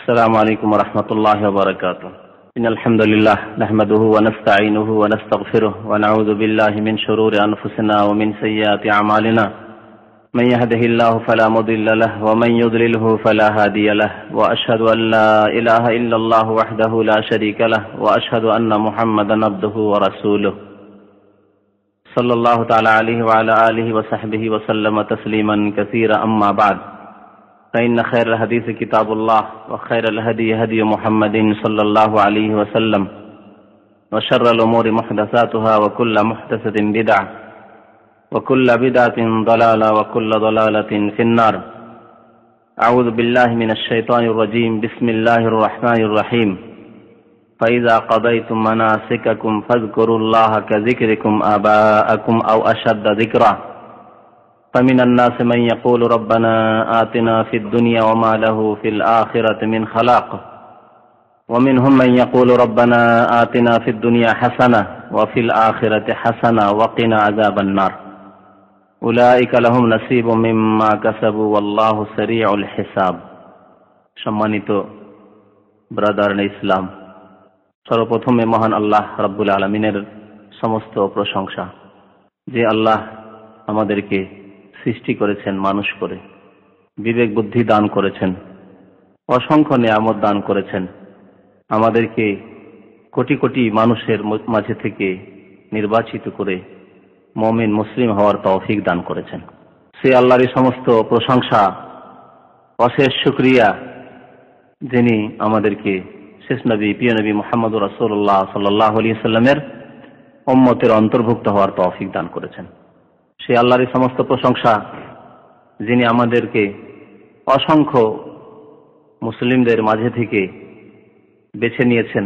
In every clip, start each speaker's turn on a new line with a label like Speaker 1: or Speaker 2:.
Speaker 1: السلام عليكم ورحمة الله وبركاته. إن الحمد لله نحمده ونستعينه ونستغفره ونعوذ بالله من شرور أنفسنا ومن سيئات أعمالنا. من يهده الله فلا مضل له ومن يضلله فلا هادي له، وأشهد أن لا إله إلا الله وحده لا شريك له، وأشهد أن محمدا عبده ورسوله صلى الله تعالى عليه وعلى آله وصحبه وسلم تسليما كثيرا. أما بعد، فإن خير الحديث كتاب الله، وخير الهدي هدي محمد صلى الله عليه وسلم، وشر الأمور محدثاتها، وكل محدثة بدعة، وكل بدعة ضلالة، وكل ضلالة في النار. أعوذ بالله من الشيطان الرجيم. بسم الله الرحمن الرحيم. فإذا قضيتم مناسككم فاذكروا الله كذكركم آباءكم أو أشد ذكرا. فمن الناس من يقول ربنا آتنا في الدنيا وما له في الآخرة من خلاق، ومنهم من يقول ربنا آتنا في الدنيا حسنة وفي الآخرة حسنة وقنا عذاب النار. أولئك لهم نصيب مما كسبوا والله سريع الحساب. সম্মানিত ব্রাদারন ইসলাম, সর্বপ্রথমে মহান আল্লাহ রাব্বুল আলামিনের সমস্ত প্রশংসা, যে আল্লাহ আমাদেরকে সৃষ্টি করেছেন মানুষ করে, বিবেক বুদ্ধি দান করেছেন, অসংখ্য নিয়ামত দান করেছেন, আমাদেরকে কোটি কোটি মানুষের মাঝে থেকে নির্বাচিত করে মুমিন মুসলিম হওয়ার তৌফিক দান করেছেন। সে আল্লাহরই সমস্ত প্রশংসা, অশেষ শুকরিয়া, যিনি আমাদেরকে শেষ নবী প্রিয় নবী মুহাম্মদুর রাসূলুল্লাহ সাল্লাল্লাহু আলাইহি সাল্লামের উম্মতের অন্তর্ভুক্ত হওয়ার তৌফিক দান করেছেন। সে আল্লাহরই সমস্ত প্রশংসা, যিনি আমাদেরকে অসংখ্য মুসলিমদের মাঝে থেকে বেছে নিয়েছেন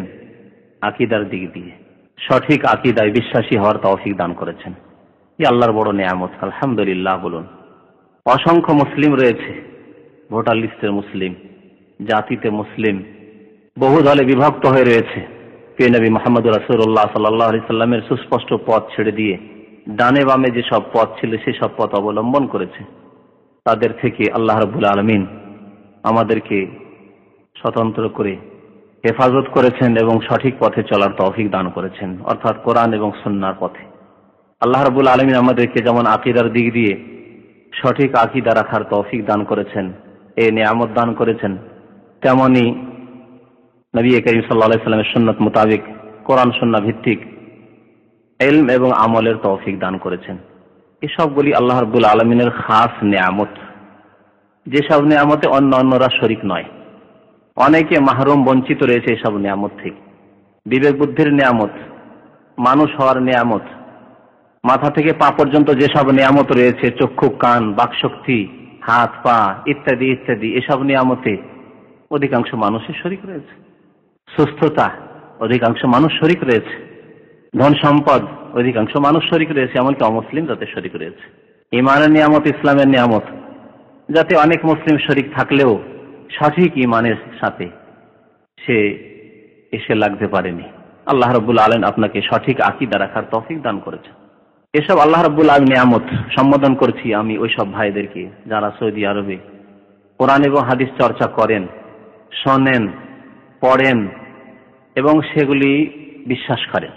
Speaker 1: আকীদার দিক দিয়ে, সঠিক আকীদায় বিশ্বাসী হওয়ার তৌফিক দান করেছেন। এই আল্লাহর বড় নিয়ামত, আলহামদুলিল্লাহ বলুন। অসংখ্য মুসলিম রয়েছে, ভোটার লিস্টের মুসলিম, জাতিতে মুসলিম, বহু দলে বিভক্ত হয়ে রয়েছে। প্রিয় নবী মুহাম্মদুর রাসূলুল্লাহ সাল্লাল্লাহু আলাইহি সাল্লামের সুস্পষ্ট পথ ছেড়ে দিয়ে ডানে বামে যেসব পথ ছিল সেসব পথ অবলম্বন করেছে। তাদের থেকে আল্লাহ রাব্বুল আলামিন আমাদেরকে স্বতন্ত্র করে হেফাজত করেছেন এবং সঠিক পথে চলার তৌফিক দান করেছেন, অর্থাৎ কোরআন এবং সুন্নাহর পথে। আল্লাহ রাব্বুল আলামিন আমাদেরকে যেমন আকীদার দিক দিয়ে সঠিক আকীদা রাখার তৌফিক দান করেছেন, এই নিয়ামত দান করেছেন, তেমনি নবী করিম সাল্লাল্লাহু আলাইহি সাল্লামের সুন্নাত মোতাবেক কোরআন সুন্নাহ ভিত্তিক ইলম এবং আমলের তৌফিক দান করেছেন। এসবগুলি আল্লাহ রাব্বুল আলামিনের খাস নিয়ামত, যেসব নিয়ামতে অন্যরা শরীক নয়। অনেকে মাহরুম, বঞ্চিত রয়েছে এসব নিয়ামত থেকে। বিবেক বুদ্ধির নিয়ামত, মানুষ হওয়ার নিয়ামত, মাথা থেকে পা পর্যন্ত যেসব নিয়ামত রয়েছে, চক্ষু, কান, বাকশক্তি, হাত, পা ইত্যাদি ইত্যাদি, এসব নিয়ামতে অধিকাংশ মানুষের শরীক রয়েছে। সুস্থতা, অধিকাংশ মানুষ শরীক রয়েছে। ধন সম্পদ, অধিকাংশ মানুষ শরীক রয়েছে, এমনকি অমুসলিম যাতে শরীক রয়েছে। ইমানের নিয়ামত, ইসলামের নিয়ামত, যাতে অনেক মুসলিম শরীক থাকলেও সঠিক ইমানের সাথে সে এসে লাগতে পারেনি। আল্লাহ রাব্বুল আলামিন আপনাকে সঠিক আকীদা রাখার তৌফিক দান করেছেন। এসব আল্লাহ রাব্বুল আলামিন নিয়ামত সম্বোধন করছি আমি ওই সব ভাইদেরকে যারা সৌদি আরবে কোরআন এবং হাদিস চর্চা করেন, শোনেন, পড়েন এবং সেগুলি বিশ্বাস করেন,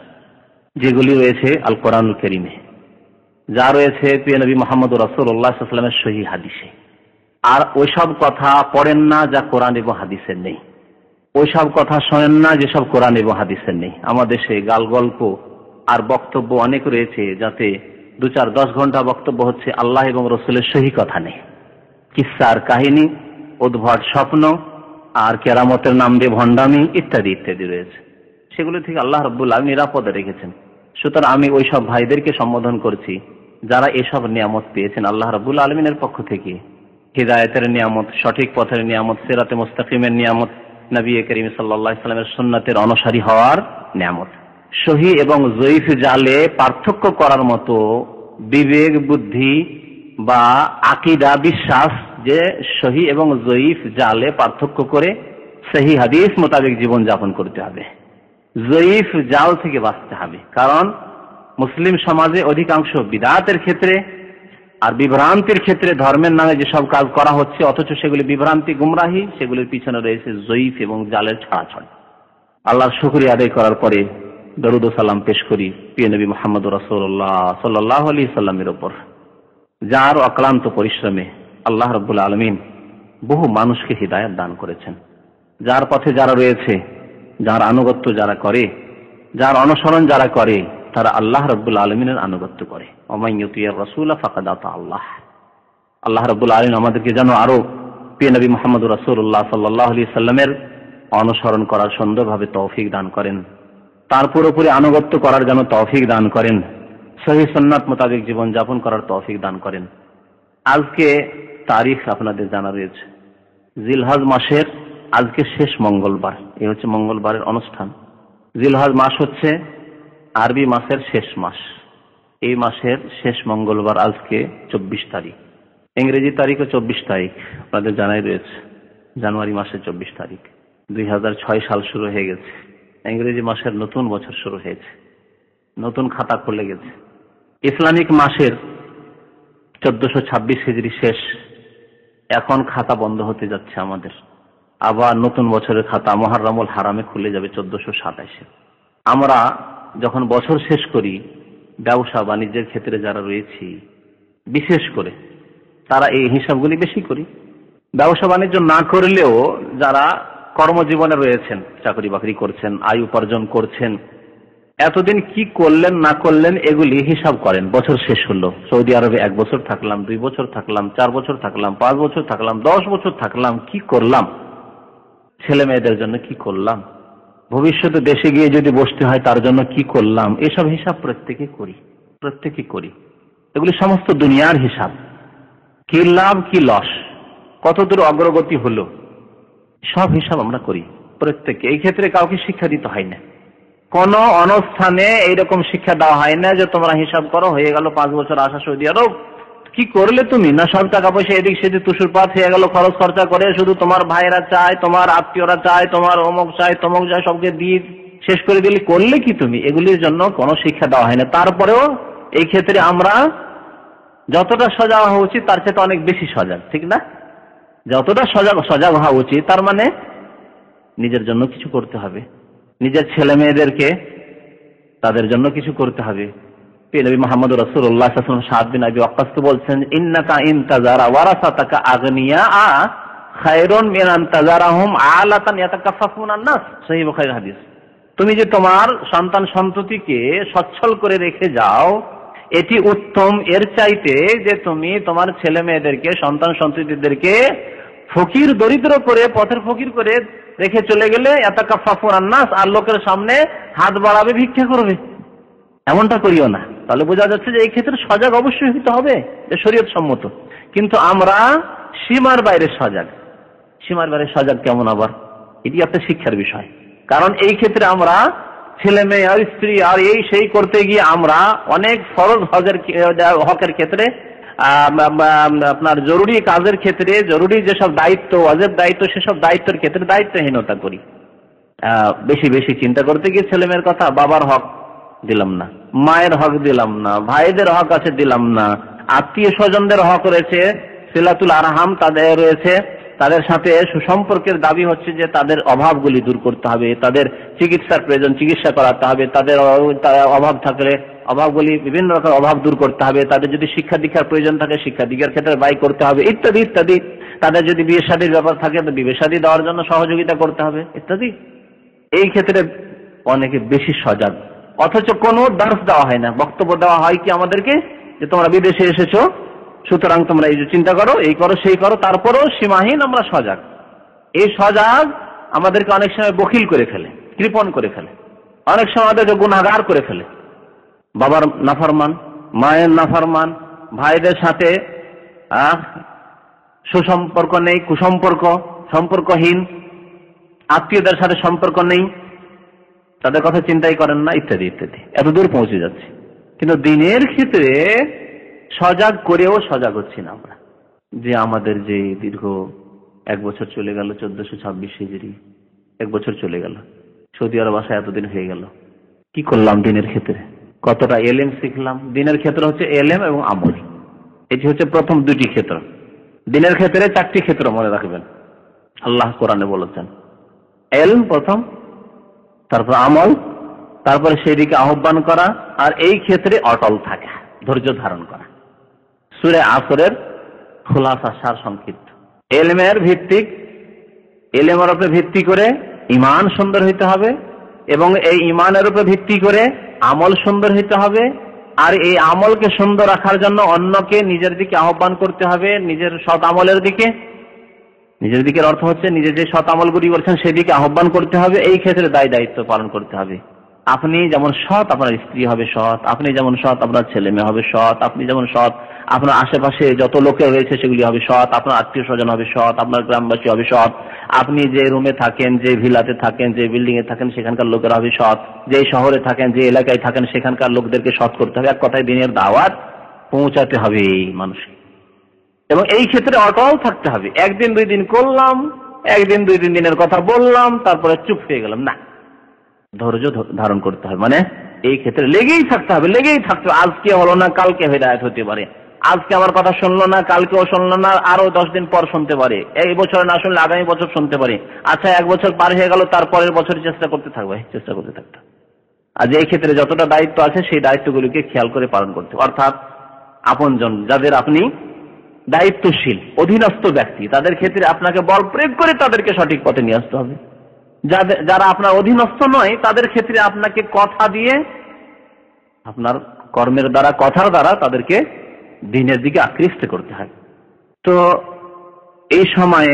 Speaker 1: যেগুলি রয়েছে আল কোরআনুল কারীমে, যা রয়েছে প্রিয় নবী মুহাম্মদুর রাসূলুল্লাহ সাল্লাল্লাহু আলাইহি ওয়াসাল্লামের সহিহ হাদিসে। আর ওইসব কথা পড়েন না যা কোরআন এবং হাদিসের নেই, ওইসব কথা শোনেন না যেসব কোরআন এবং হাদিসের নেই। আমাদের দেশে গাল গল্প আর বক্তব্য অনেক রয়েছে, যাতে 2-4-10 ঘন্টা বক্তব্য হচ্ছে, আল্লাহ এবং রাসূলের সহিহ কথা নেই। কিসসার কাহিনী, উদ্ভট স্বপ্ন আর কেরামতের নাম দিয়ে ভণ্ডামি ইত্যাদি ইত্যাদি রয়েছে। সেগুলো থেকে আল্লাহ রাব্বুল আলামিন নিরাপদে রেখেছেন। সুতরাং আমি ওই সব ভাইদেরকে সম্বোধন করছি যারা এসব নিয়ামত পেয়েছেন আল্লাহ রাব্বুল আলামিনের পক্ষ থেকে। হিদায়াতের নিয়ামত, সঠিক পথের নিয়ামত, সিরাতে মুস্তাকিমের নিয়ামত, নবী করিম সাল্লাল্লাহু আলাইহি সাল্লামের সুন্নাতের অনুসারী হওয়ার নিয়ামত। সহি এবং জয়ীফ জালে পার্থক্য করার মতো বিবেক বুদ্ধি বা আকীদা, বিশ্বাস, যে সহি এবং জয়ীফ জালে পার্থক্য করে সহিহ হাদিস মোতাবেক জীবন যাপন করতে হবে, জয়ীফ জাল থেকে বাঁচতে হবে। কারণ মুসলিম সমাজে অধিকাংশ বিদআতের ক্ষেত্রে আর বিভ্রান্তির ক্ষেত্রে ধর্মের নামে যেসব কাজ করা হচ্ছে অথচ সেগুলি বিভ্রান্তি, গুমরাহি, সেগুলির পিছনে রয়েছে জয়ীফ এবং জালের ছড়াছড়ি। আল্লাহর শুকরিয়া আদায় করার পরে দরুদ ও সালাম পেশ করি প্রিয় নবী মুহাম্মদ রাসূলুল্লাহ সাল্লাল্লাহু আলাইহি সাল্লামের উপর, যার অক্লান্ত পরিশ্রমে আল্লাহ রাব্বুল আলামিন বহু মানুষকে হিদায়াত দান করেছেন। যার পথে যারা রয়েছে, যার আনুগত্য যারা করে, যার অনুসরণ যারা করে, তারা আল্লাহ রাব্বুল আলামিনের আনুগত্য করে। ওমান ইউতির রাসূলা ফাকাদ আতা আল্লাহ। আল্লাহ রাব্বুল আলামিন আমাদেরকে যেন আরো প্রিয় নবী মুহাম্মদ রাসূলুল্লাহ সাল্লাল্লাহু আলাইহি সাল্লামের অনুসরণ করার সুন্দরভাবে তৌফিক দান করেন, তার পুরোপুরি আনুগত্য করার যেন তৌফিক দান করেন, সহিহ সুন্নাত মোতাবেক জীবন যাপন করার তৌফিক দান করেন। আজকে তারিখ আপনাদের জানা রয়েছে, জিলহজ মাসের আজকে শেষ মঙ্গলবার। এই হচ্ছে মঙ্গলবারের অনুষ্ঠান। জিলহজ মাস হচ্ছে আরবি মাসের শেষ মাস। এই মাসের শেষ মঙ্গলবার আজকে 24 তারিখ। ইংরেজি তারিখও 24 তারিখ আপনাদের জানাই রয়েছে, জানুয়ারি মাসের 24 তারিখ। 2006 সাল শুরু হয়ে গেছে, ইংরেজি মাসের নতুন বছর শুরু হয়েছে, নতুন খাতা খুলে গেছে। ইসলামিক মাসের 1426 হিজরি শেষ, এখন খাতা বন্ধ হতে যাচ্ছে আমাদের। আবার নতুন বছরের খাতা মুহররমুল হারামে খুলে যাবে 1427-এ। আমরা যখন বছর শেষ করি, ব্যবসা বাণিজ্যের ক্ষেত্রে যারা রয়েছি বিশেষ করে তারা এই হিসাবগুলি বেশি করি। ব্যবসা বাণিজ্য না করলেও যারা কর্মজীবনে রয়েছেন, চাকরি বাকরি করছেন, আয় উপার্জন করছেন, এতদিন কি করলেন না করলেন এগুলি হিসাব করেন। বছর শেষ হলো, সৌদি আরবে 1 বছর থাকলাম, 2 বছর থাকলাম, 4 বছর থাকলাম, 5 বছর থাকলাম, 10 বছর থাকলাম, কি করলাম, ছেলে মেয়েদের জন্য কি করলাম, ভবিষ্যতে দেশে গিয়ে যদি বসতে হয় তার জন্য কি করলাম, এসব হিসাব প্রত্যেকে করি। এগুলি সমস্ত দুনিয়ার হিসাব। কি লাভ কি লস, কতদূর অগ্রগতি হলো, সব হিসাব আমরা করি প্রত্যেকে। এই ক্ষেত্রে কাউকে শিক্ষা দিতে হয় না, কোন অনুষ্ঠানে এইরকম শিক্ষা দেওয়া হয় না যে তোমরা হিসাব করো, হয়ে গেল 5 বছর আসা সৌদি আরব, কি করলে তুমি, না সব টাকা পয়সা এদিক সেদিক তুষুরপাত হয়ে গেল, খরচ খরচা করে শুধু তোমার ভাইয়েরা চায়, তোমার আত্মীয়রা চায়, তোমার অমুক চায়, তমুক চায়, সবকে দিয়ে শেষ করে দিলে করলে কি তুমি, এগুলির জন্য কোনো শিক্ষা দেওয়া হয় না। তারপরেও এই ক্ষেত্রে আমরা যতটা সজাগ হওয়া উচিত তার চেয়ে অনেক বেশি সজাগ, ঠিক না? যতটা সজাগ হওয়া উচিত, তার মানে নিজের জন্য কিছু করতে হবে, নিজের ছেলে মেয়েদেরকে তাদের জন্য কিছু করতে হবে। নবী মুহাম্মদ রাসূলুল্লাহ সাল্লাল্লাহু আলাইহি ওয়াসাল্লাম সাদ বিন আবি ওয়াক্কাস বলছেন, ইন্নাকা ইনতাজারা ওয়ারাসাতাকা আগনিয়া খায়রুন মিন আনতাজারাহুম আলাতান ইয়াতাকাফফুনান নাস। সহিহ বুখারীর হাদিস। তুমি যে তোমার সন্তান সন্ততিকে সচ্ছল করে রেখে যাও, এটি উত্তম এর চাইতে যে তুমি তোমার ছেলে মেয়েদেরকে, সন্তান সন্ততিদেরকে ফকির দরিদ্র করে, পথের ফকির করে রেখে চলে গেলে ইয়াতাকাফফুনান নাস, আর লোকের সামনে হাত বাড়াবে, ভিক্ষা করবে। এমনটা করিও না। তাহলে বোঝা যাচ্ছে যে এই ক্ষেত্রে সজাগ অবশ্যই হতে হবে, যে শরীয়ত সম্মত। কিন্তু আমরা সীমার বাইরে সজাগ। সীমার বাইরে সজাগ কেমন আবার, এটি একটা শিক্ষার বিষয়। কারণ এই ক্ষেত্রে আমরা ছেলে মেয়ে আর স্ত্রী আর এই সেই করতে গিয়ে আমরা অনেক ফরজ হকের ক্ষেত্রে, আপনার জরুরি কাজের ক্ষেত্রে, জরুরি যেসব দায়িত্ব, ওয়াজিব দায়িত্ব, সেসব দায়িত্বের ক্ষেত্রে দায়িত্বহীনতা করি। বেশি বেশি চিন্তা করতে গিয়ে ছেলে মেয়ের কথা, বাবার হক দিলাম না, মায়ের হক দিলাম না, ভাইদের হক আছে দিলাম না, আত্মীয় স্বজনদের হক রয়েছে, সিলাতুল আরহাম তাদের রয়েছে, তাদের সাথে সুসম্পর্কের দাবি হচ্ছে যে তাদের অভাবগুলি দূর করতে হবে, তাদের চিকিৎসার প্রয়োজন চিকিৎসা করাতে হবে, তাদের অভাব থাকলে অভাবগুলি, বিভিন্ন রকম অভাব দূর করতে হবে, তাদের যদি শিক্ষা দীক্ষার প্রয়োজন থাকে শিক্ষা দীক্ষার ক্ষেত্রে ব্যয় করতে হবে, ইত্যাদি ইত্যাদি। তাদের যদি বিয়ে শাদীর ব্যাপার থাকে তো বিয়ে শাদী দেওয়ার জন্য সহযোগিতা করতে হবে, ইত্যাদি। এই ক্ষেত্রে অনেকে বেশি সজাগ, অথচ কোনো দার্স দেওয়া হয় না, বক্তব্য দেওয়া হয় কি আমাদেরকে যে তোমরা বিদেশে এসেছো, সুতরাং তোমরা এই যে চিন্তা করো, এই করো, সেই করো। তারপরেও সীমাহীন আমরা সজাগ। এই সজাগ আমাদেরকে অনেক সময় বখিল করে ফেলে, কৃপণ করে ফেলে, অনেক সময় আমাদেরকে গুনাহগার করে ফেলে। বাবার নাফরমান, মায়ের নাফরমান, ভাইদের সাথে সুসম্পর্ক নেই, কুসম্পর্ক, সম্পর্কহীন, আত্মীয়দের সাথে সম্পর্ক নেই, তাদের কথা চিন্তাই করেন না, ইত্যাদি ইত্যাদি। এত দূর পৌঁছে যাচ্ছে, কিন্তু দিনের ক্ষেত্রে সজাগ করেও সজাগ হচ্ছি না আমরা। যে আমাদের যে দীর্ঘ 1 বছর চলে গেল, 1426 হিজরি 1 বছর চলে গেল, সৌদি আরব আসা এতদিন হয়ে গেল, কি করলাম দিনের ক্ষেত্রে, কতটা এলেম শিখলাম। দিনের ক্ষেত্রে হচ্ছে এলেম এবং আমল। এটি হচ্ছে প্রথম দুটি ক্ষেত্র। দিনের ক্ষেত্রে চারটি ক্ষেত্র মনে রাখবেন, আল্লাহ কোরআনে বলেছেন। ইলম প্রথম, তারপর আমল, তারপরে সেদিকে আহ্বান করা, আর এই ক্ষেত্রে অটল থাকা, ধৈর্য ধারণ করা। সূরা আসরের খুলাসা, সার সংক্ষিপ্ত। ইলমের ভিত্তিক, ইলমের উপরে ভিত্তি করে ঈমান সুন্দর হইতে হবে, এবং এই ঈমানের উপরে ভিত্তি করে আমল সুন্দর হইতে হবে। আর এই আমলকে সুন্দর রাখার জন্য অন্যকে নিজের দিকে আহ্বান করতে হবে, নিজের সৎ আমলের দিকে। নিজের দিকের অর্থ হচ্ছে নিজে যে সৎ আমলগুলি করছেন সেদিকে আহ্বান করতে হবে। এই ক্ষেত্রে দায়িত্ব পালন করতে হবে। আপনি যেমন সৎ, আপনার স্ত্রী হবে সৎ। আপনি যেমন সৎ, আপনার ছেলে মেয়ে হবে সৎ। আপনি যেমন সৎ, আপনার আশেপাশে যত লোকে রয়েছে সেগুলি হবে সৎ। আপনার আত্মীয় স্বজন হবে সৎ। আপনার গ্রামবাসী হবে সৎ। আপনি যে রুমে থাকেন, যে ভিলাতে থাকেন, যে বিল্ডিং এ থাকেন সেখানকার লোকেরা হবে সৎ। যে শহরে থাকেন, যে এলাকায় থাকেন সেখানকার লোকদেরকে সৎ করতে হবে। এক কথায় দিনের দাওয়াত পৌঁছাতে হবে এই মানুষকে, এবং এই ক্ষেত্রে অটল থাকতে হবে। একদিন দুই দিন করলাম, একদিন দুই দিনের কথা বললাম, তারপরে চুপ হয়ে গেলাম না, ধৈর্য ধারণ করতে হবে। মানে এই ক্ষেত্রে লেগেই থাকতে হবে, লেগেই থাকতে হবে। আজকে হলো না, কালকে হিদায়াত হতে পারে। আজকে আমার কথা শুনলো না, কালকেও শুনলো না, আরো 10 দিন পর শুনতে পারে। এই বছর না শুনলে আগামী বছর শুনতে পারে। আচ্ছা, 1 বছর পার হয়ে গেল, তারপরের বছর চেষ্টা করতে থাকবে, চেষ্টা করতে থাকতে। আর এই ক্ষেত্রে যতটা দায়িত্ব আছে সেই দায়িত্বগুলিকে খেয়াল করে পালন করতে হবে। অর্থাৎ আপনজন যাদের আপনি দায়িত্বশীল অধীনস্থ ব্যক্তি, তাদের ক্ষেত্রে আপনাকে বল প্রয়োগ করে তাদেরকে সঠিক পথে নিয়ে আসতে হবে। যারা আপনার অধীনস্থ নয় তাদের ক্ষেত্রে আপনাকে কথা দিয়ে, আপনার কর্মের দ্বারা, কথার দ্বারা তাদেরকে দ্বীনের দিকে আকৃষ্ট করতে হয়। তো এই সময়ে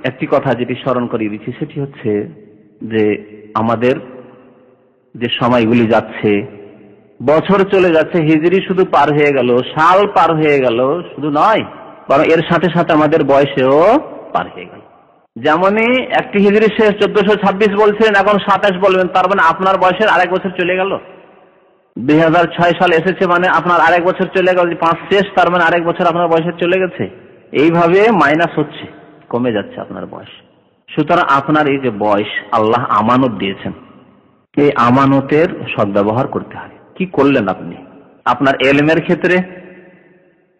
Speaker 1: একটি কথা যেটি স্মরণ করিয়ে দিচ্ছি, সেটি হচ্ছে যে আমাদের যে সময়গুলি যাচ্ছে, বছর চলে যাচ্ছে, হিজরি শুধু পার হয়ে গেল, সাল পার হয়ে গেল, শুধু নয় বরং এর সাথে সাথে আমাদের বয়সেও পার হয়ে গেল। যেমনই একটি হিজরি শেষ 1426 বলছেন, এখন 27 বলবেন, তার মানে আপনার বয়সের আরেক বছর চলে গেল। 2006 সাল এসেছে মানে আপনার আরেক বছর চলে গেল। 5 শেষ, তার মানে আরেক বছর আপনার বয়সের চলে গেছে। এইভাবে মাইনাস হচ্ছে, কমে যাচ্ছে আপনার বয়স। সুতরাং আপনার এই যে বয়স আল্লাহ আমানত দিয়েছেন, এই আমানতের সদ্ব্যবহার করতে হবে। কি করলেন আপনি? আপনার ইলমের ক্ষেত্রে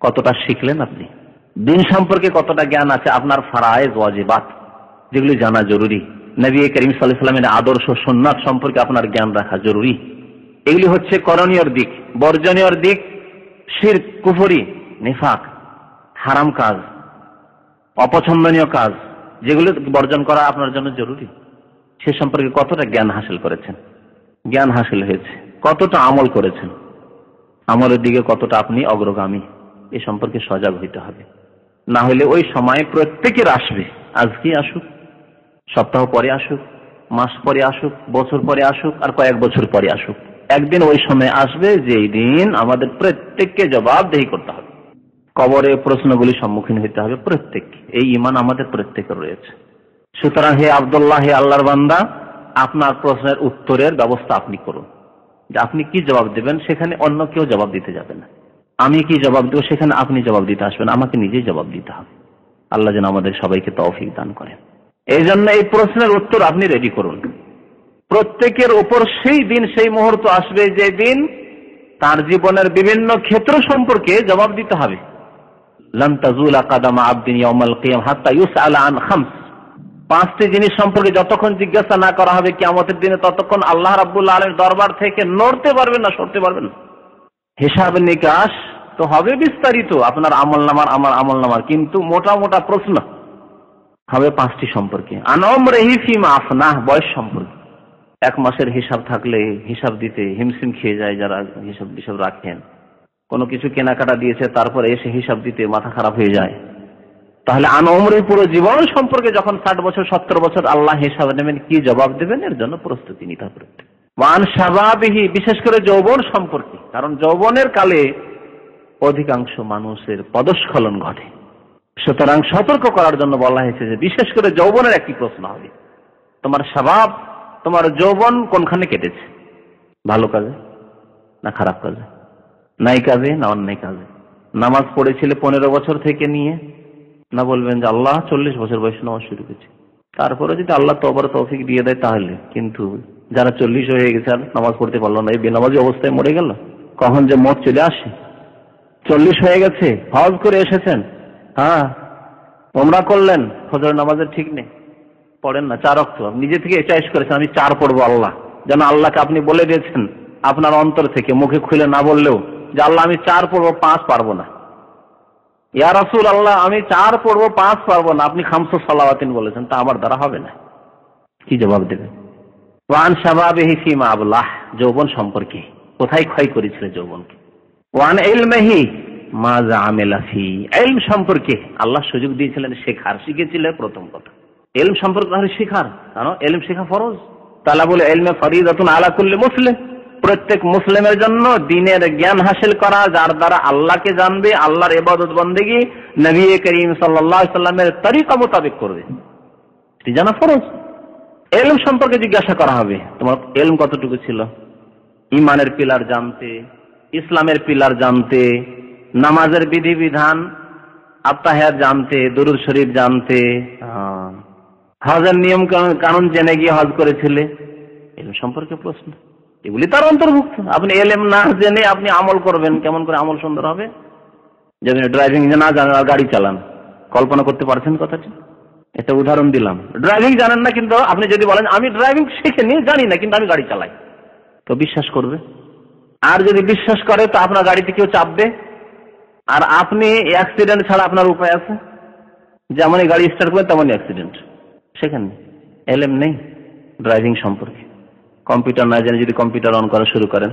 Speaker 1: কতটা শিখলেন? আপনি দিন সম্পর্কে কতটা জ্ঞান আছে? আপনার ফরায়েজ ওয়াজিবাত যেগুলি জানা জরুরি, নবী করিম সাল্লাল্লাহু আলাইহি ওয়াসাল্লামের আদর্শ সুন্নাত সম্পর্কে আপনার জ্ঞান রাখা জরুরি। এগুলি হচ্ছে করণীয় দিক। বর্জনীয় দিক শিরক, কুফরি, নিফাক, হারাম কাজ, অপছন্দনীয় কাজ, যেগুলো বর্জন করা আপনার জন্য জরুরি। সে সম্পর্কে কতটা জ্ঞান হাসিল করেছেন? জ্ঞান হাসিল হয়েছে, কতটা আমল করেছেন, আমলের দিকে কতটা আপনি অগ্রগামী, এ সম্পর্কে সজাগ হইতে হবে। না হলে ওই সময় প্রত্যেকের আসবে, আজকে আসুক, সপ্তাহ পরে আসুক, মাস পরে আসুক, বছর পরে আসুক, আর কয়েক বছর পরে আসুক, একদিন ওই সময় আসবে যেই দিন আমাদের প্রত্যেককে জবাবদেহি করতে হবে। কবরে প্রশ্নগুলি সম্মুখীন হইতে হবে প্রত্যেককে। এই ঈমান আমাদের প্রত্যেকের রয়েছে। সুতরাং হে আব্দুল্লাহ, হে আল্লাহর বান্দা, আপনার প্রশ্নের উত্তরের ব্যবস্থা আপনি করুন। যে আপনি কি জবাব দেবেন সেখানে অন্য কেউ জবাব দিতে যাবে না। আমি কি জবাব দেবো সেখানে আপনি জবাব দিতে আসবেন, আমাকে নিজেই জবাব দিতে হবে। আল্লাহ যেন আমাদের সবাইকে তৌফিক দান করেন। এই জন্য এই প্রশ্নের উত্তর আপনি রেডি করুন। প্রত্যেকের উপর সেই দিন, সেই মুহূর্ত আসবে যে দিন তার জীবনের বিভিন্ন ক্ষেত্র সম্পর্কে জবাব দিতে হবে। লান তাজুলা কাদামা আবদিন ইয়াউমাল কিয়ামা হাত্তা ইউসআলা আন খামস। 5টি জিনিস সম্পর্কে যতক্ষণ জিজ্ঞাসা না করা হবে কিয়ামতের দিনে, ততক্ষণ আল্লাহ রাব্বুল আলামিনের দরবার থেকে নড়তে পারবেন না, সরতে পারবেন না। হিসাব নিকাশ তো হবে বিস্তারিত, আপনার আমলনামার, আমার আমলনামার, কিন্তু মোটা মোটা প্রশ্ন হবে 5টি সম্পর্কে। আনমরিহি ফিমা আফনাহ, বয়স সম্পর্কে। 1 মাসের হিসাব থাকলে হিসাব দিতে হিমশিম খেয়ে যায় যারা হিসাব রাখেন। কোনো কিছু কেনাকাটা দিয়েছে তারপরে এসে হিসাব দিতে মাথা খারাপ হয়ে যায়। তাহলে আনমরি পুরো জীবন সম্পর্কে যখন 60 বছর 70 বছর আল্লাহ হিসাব নেবেন, কি জবাব দেবেন, এর জন্য প্রস্তুতি নিতে হবে। ওয়ান শাবাবিহি, বিশেষ করে যৌবন সম্পর্কে, কারণ যৌবনের কালে অধিকাংশ মানুষের পদস্খলন ঘটে। সুতরাং সতর্ক করার জন্য বলা হয়েছে যে বিশেষ করে যৌবনের একটি প্রশ্ন হবে, তোমার শাবাব, তোমার যৌবন কোনখানে কেটেছে? ভালো কাজে না খারাপ কাজে, নাই কাজে না অন্যায় কাজে? নামাজ পড়েছিলে 15 বছর থেকে নিয়ে, না বলবেন যে আল্লাহ 40 বছর বয়সে নামাজ শুরু করেছে, তারপরে যদি আল্লাহ তৌফিক দিয়ে দেয় তাহলে। কিন্তু যারা 40 হয়ে গেছে আর নামাজ পড়তে পারলো না, এই বেনামাজি অবস্থায় মরে গেল, কখন যে মত চলে আসে 40 হয়ে গেছে, হজ করে এসেছেন, হ্যাঁ ওমরা করলেন, ফজর নামাজের ঠিক নেই, পড়েন না 4 ওয়াক্ত। নিজে থেকে চয়েস করেছেন আমি 4 পড়বো, আল্লাহ যেন আল্লাহকে আপনি বলে দিয়েছেন আপনার অন্তর থেকে, মুখে খুলে না বললেও, যে আল্লাহ আমি 4 পড়বো, 5 পারবো না। ইয়া রাসূল আল্লাহ আমি 4 পড়বো, 5 পারবো না, আপনি খামসুস সালাওয়াতিন বলেছেন, তা আমার দ্বারা হবে না। কি জবাব দেবেন? ওয়ান শাবাবিহি ফিমা আবলাহ, যৌবন সম্পর্কে কোথায় ক্ষয় করেছিল যৌবনকে। ওয়ান ইলমিহি মাযা আমিলা ফি, ইলম সম্পর্কে আল্লাহ সুযোগ দিয়েছিলেন শেখার, শিখেছিলেন প্রথম কথা ইলম সম্পর্কে, তাহলে শেখার, কারণ ইলম শেখা ফরজ। তালাবুল ইলমি ফরিদাতুন আলা কুল্লি মুসলিম, প্রত্যেক মুসলিমের জন্য দ্বীনের জ্ঞান হাসিল করা, যার দ্বারা আল্লাহকে জানবে, আল্লাহর ইবাদত বন্দেগী নবী করিম সাল্লাল্লাহু আলাইহি সাল্লামের তরিকা মোতাবেক করবে, এটি জানা ফরজ। ইলম সম্পর্কে জিজ্ঞাসা করা হবে, তোমার ইলম কতটুকু ছিল? ঈমানের পিলার জানতে, ইসলামের পিলার জানতে, নামাজের বিধিবিধান আত্তাহিয়াত জানতে, দুরূদ শরীফ জানতে, হজের নিয়ম কানুন জেনে গিয়ে হজ করেছিলে, ইলম সম্পর্কে প্রশ্ন, এগুলি তার অন্তর্ভুক্ত। আপনি ইলম না জেনে আপনি আমল করবেন, কেমন করে আমল সুন্দর হবে? যদি ড্রাইভিং না জানেন আর গাড়ি চালান, কল্পনা করতে পারছেন কথাটি? একটা উদাহরণ দিলাম, ড্রাইভিং জানেন না, কিন্তু আপনি যদি বলেন আমি ড্রাইভিং শিখিনি, জানি না, কিন্তু আমি গাড়ি চালাই, তো বিশ্বাস করবে। আর যদি বিশ্বাস করে তো আপনার গাড়িতে কেউ চাপবে, আর আপনি অ্যাক্সিডেন্ট ছাড়া আপনার উপায় আছে? যেমনই গাড়ি স্টার্ট করেন তেমনই অ্যাক্সিডেন্ট, সেখানে ইলম নেই ড্রাইভিং সম্পর্কে। কম্পিউটার না জানে যদি কম্পিউটার অন করা শুরু করেন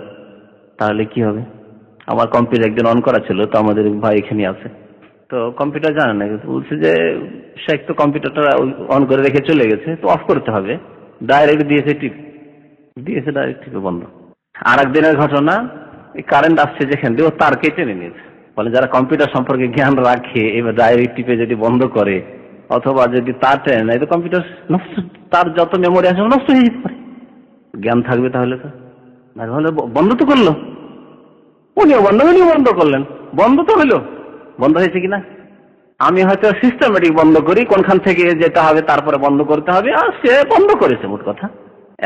Speaker 1: তাহলে কি হবে? আমার কম্পিউটার একদিন অন করা ছিল, তো আমাদের ভাই এখানে আছে, তো কম্পিউটার জানে না, বলছে যে শেখ তো কম্পিউটারটা অন করে রেখে চলে গেছে, তো অফ করতে হবে, ডাইরেক্ট দিয়েছে ডাইরেক্ট টিপে বন্ধ। আর একদিনের ঘটনা, কারেন্ট আসছে যেখান দিয়ে, ও তার কেটে নিয়েছে। বলে যারা কম্পিউটার সম্পর্কে জ্ঞান রাখে, এবার ডাইরেক্ট টিপে যদি বন্ধ করে অথবা যদি তার টেনে নেয়, তো কম্পিউটার নষ্ট, তার যত মেমোরি আছে নষ্ট হয়ে যেতে পারে। জ্ঞান থাকবে তাহলে তো, তাহলে বন্ধ তো করলো, উনিও বন্ধ করলেন, বন্ধ তো হইলো, বন্ধ হয়েছে কিনা? আমি হয়তো সিস্টেমেটিক বন্ধ করি, কোনখান থেকে যেতে হবে তারপরে বন্ধ করতে হবে, আর সে বন্ধ করেছে। মোট কথা,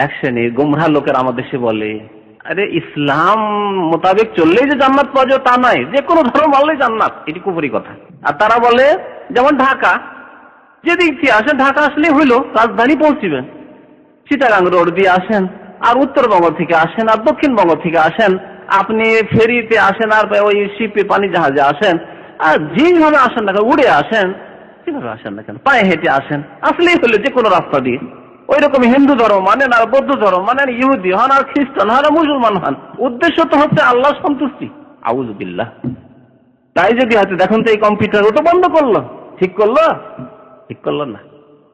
Speaker 1: এক শ্রেণীর গুমরাহ লোকের আমাদের দেশে বলে, আরে ইসলাম মোতাবেক চললেই যে জান্নাত পাওয়া যাবে তা নয়, যে কোনো ধর্ম মানলেই জান্নাত, এটি কুফরি কথা। আর তারা বলে যেমন ঢাকা, যেদিক থেকে আসেন ঢাকা আসলেই হইলো, রাজধানী পৌঁছিবেন। চিটাগাং রোড দিয়ে আসেন, আর উত্তরবঙ্গ থেকে আসেন, আর দক্ষিণবঙ্গ থেকে আসেন, আপনি ফেরিতে আসেন, আর ওই শিপে পানি জাহাজে আসেন, আর যেভাবে আসেন না কেন, উড়ে আসেন, কিভাবে আসেন না কেন, পায়ে হেঁটে আসেন, আসলেই হলো যে কোনো রাস্তা দিয়ে। ওই রকম হিন্দু ধর্ম মানেন, আর বৌদ্ধ ধর্ম মানেন, ইহুদি হন, আর খ্রিস্টান হন, আর মুসলমান হন, উদ্দেশ্য তো হচ্ছে আল্লাহ সন্তুষ্টি। আউযু বিল্লাহ। তাই যদি হয়তো দেখুন তো এই কম্পিউটার ও তো বন্ধ করলো, ঠিক করলো না,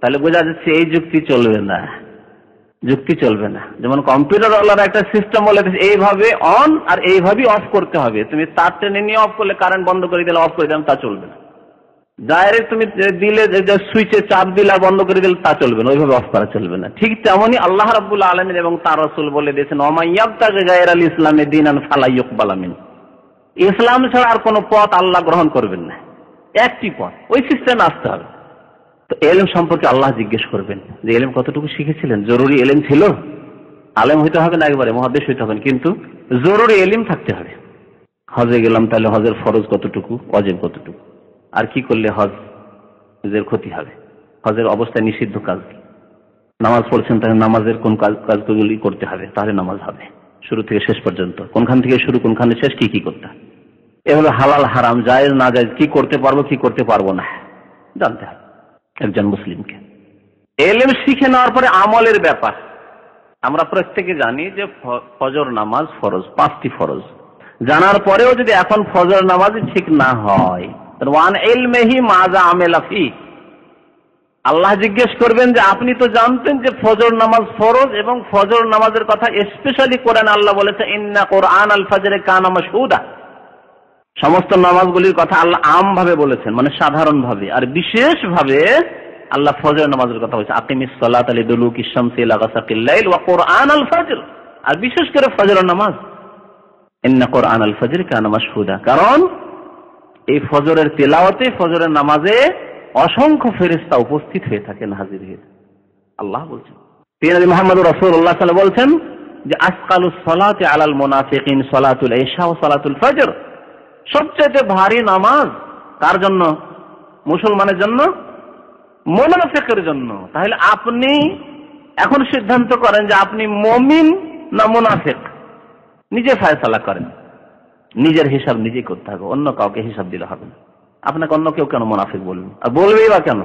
Speaker 1: তাহলে বোঝা যাচ্ছে এই যুক্তি চলবে না, যেমন কম্পিউটার ওয়ালার একটা সিস্টেম বলে এইভাবে অন আর এইভাবেই অফ করতে হবে, তুমি তার টেনে নিয়ে অফ করলে কারেন্ট বন্ধ করে দিলে অফ করে দিলাম, তা চলবে না। ডাইরেক্ট তুমি দিলে সুইচে চাপ দিলে আর বন্ধ করে দিলে তা চলবে না, ওইভাবে অফ করা চলবে না। ঠিক তেমনই আল্লাহ রাব্বুল আলামিন এবং তার রাসূল বলে দিয়েছেন, ওয়া মান ইয়াবতাগি গায়রাল ইসলামি দীনান ফালা ইউকবালা মিন, ইসলাম ছাড়া আর কোনো পথ আল্লাহ গ্রহণ করবেন না, একটি পথ, ওই সিস্টেমে আসতে হবে। তো ইলম সম্পর্কে আল্লাহ জিজ্ঞেস করবেন যে ইলম কতটুকু শিখেছিলেন। জরুরি ইলম ছিল, আলেম হইতে হবে না, একবারে মুহাদ্দিস হইতে হবে, কিন্তু জরুরি ইলম থাকতে হবে। হজে গেলাম, তাহলে হজের ফরজ কতটুকু, ওয়াজিব কতটুকু, আর কি করলে হজের ক্ষতি হবে, হজের অবস্থায় নিষিদ্ধ কাজ কি, নামাজ পড়ছেন তাহলে নামাজের কোন কাজগুলি করতে হবে, তাহলে নামাজ হবে শুরু থেকে শেষ পর্যন্ত, কোনখান থেকে শুরু কোনখানে শেষ, কি কি করতে হবে, এভাবে হালাল হারাম জায়েজ না জায়েজ, কি করতে পারবো কি করতে পারবো না জানতে হবে একজন মুসলিমকে। ইলম শিখে নেওয়ার পরে আমলের ব্যাপার, আমরা প্রত্যেকে জানি যে ফজর নামাজ ফরজ, 5টি ফরজ, জানার পরেও যদি এখন ফজর নামাজ ঠিক না হয়, ওয়ান ইলমিহি মাযা আমিলা ফি, আল্লাহ জিজ্ঞেস করবেন যে আপনি তো জানতেন যে ফজর নামাজ ফরজ, এবং ফজর নামাজের কথা স্পেশালি কোরআনে আল্লাহ বলেছে ইন্না কুরআনাল ফাজরি কানা মাশহুদা, সমস্ত নামাজগুলির কথা আল্লাহ আম ভাবে বলেছেন, মানে সাধারণ ভাবে, আর বিশেষ ভাবে আল্লাহ ফজর নামাজের কথা বলেছে আকিমিস সালাতা লিদুলুকিশ শামসি ইলা গাসাকিল লাইল ওয়া কুরআনাল ফাজর, আর বিশেষ করে ফজর নামাজ ইন্না কুরআনাল ফাজরি কানা মাশহুদা, কারণ এই ফজরের তেলাওয়াতে, ফজরের নামাজে অসংখ্য ফেরেশতা উপস্থিত হয়ে থাকেন, হাজির হয়ে আল্লাহ বলছেন। নবী মুহাম্মদ রাসূলুল্লাহ সাল্লাল্লাহু আলাইহি ওয়াসাল্লাম বলছেন যে আসকালুস সালাতি আলাল মুনাফিকিন সালাতুল ইশা ওয়া সালাতুল ফজর, সবচেয়ে ভারী নামাজ কার জন্য? মুসলমানের জন্য, মুনাফিকের জন্য। তাহলে আপনি এখন সিদ্ধান্ত করেন যে আপনি মুমিন না মুনাফিক, নিজে ফয়সালা করেন। নিজের হিসাব নিজেই করতে হবে, অন্য কাউকে হিসাব দিলে হবে না। আপনাকে অন্য কেউ কেন মুনাফিক বলবেন? আর বলবেই বা কেন?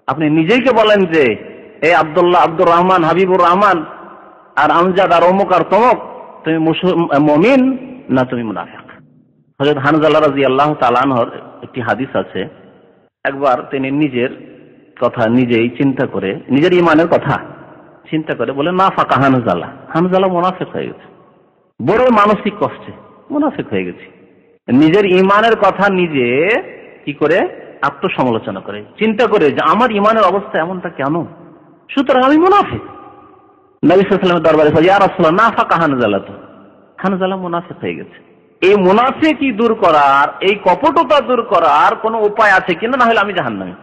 Speaker 1: আপনি নিজেইকে বলেন যে এই আব্দুল্লাহ, আব্দুর রহমান, হাবিবুর রহমান আর আমজাদ আর অমুক আর তমুক, তুমি মুমিন না তুমি মুনাফিক। হযরত হানজালা রাদিয়াল্লাহু তাআলা আনহুর একটি হাদিস আছে, একবার তিনি নিজের কথা নিজেই চিন্তা করে, নিজের ঈমানের কথা চিন্তা করে বলে নাফাকা হানজালা, হানজালা মুনাফিক হয়ে গেছে, বড় মানসিক কষ্টে মুনাফিক হয়ে গেছে। নিজের ঈমানের কথা নিজে কি করে আত্মসমালোচনা করে, চিন্তা করে যে আমার ঈমানের অবস্থা এমনটা কেন, সুতরাং আমি মুনাফিক। নবী সাল্লাল্লাহু আলাইহি ওয়াসাল্লামের দরবারে বলে, ইয়া রাসূলুল্লাহ নাফাকা হানজালা, তো হানজালা মুনাফিক হয়ে গেছে। এই মুনাফিকি দূর করার, এই কপটতা দূর করার কোন উপায় আছে কিনা, না হলে আমি জাহান্নামী।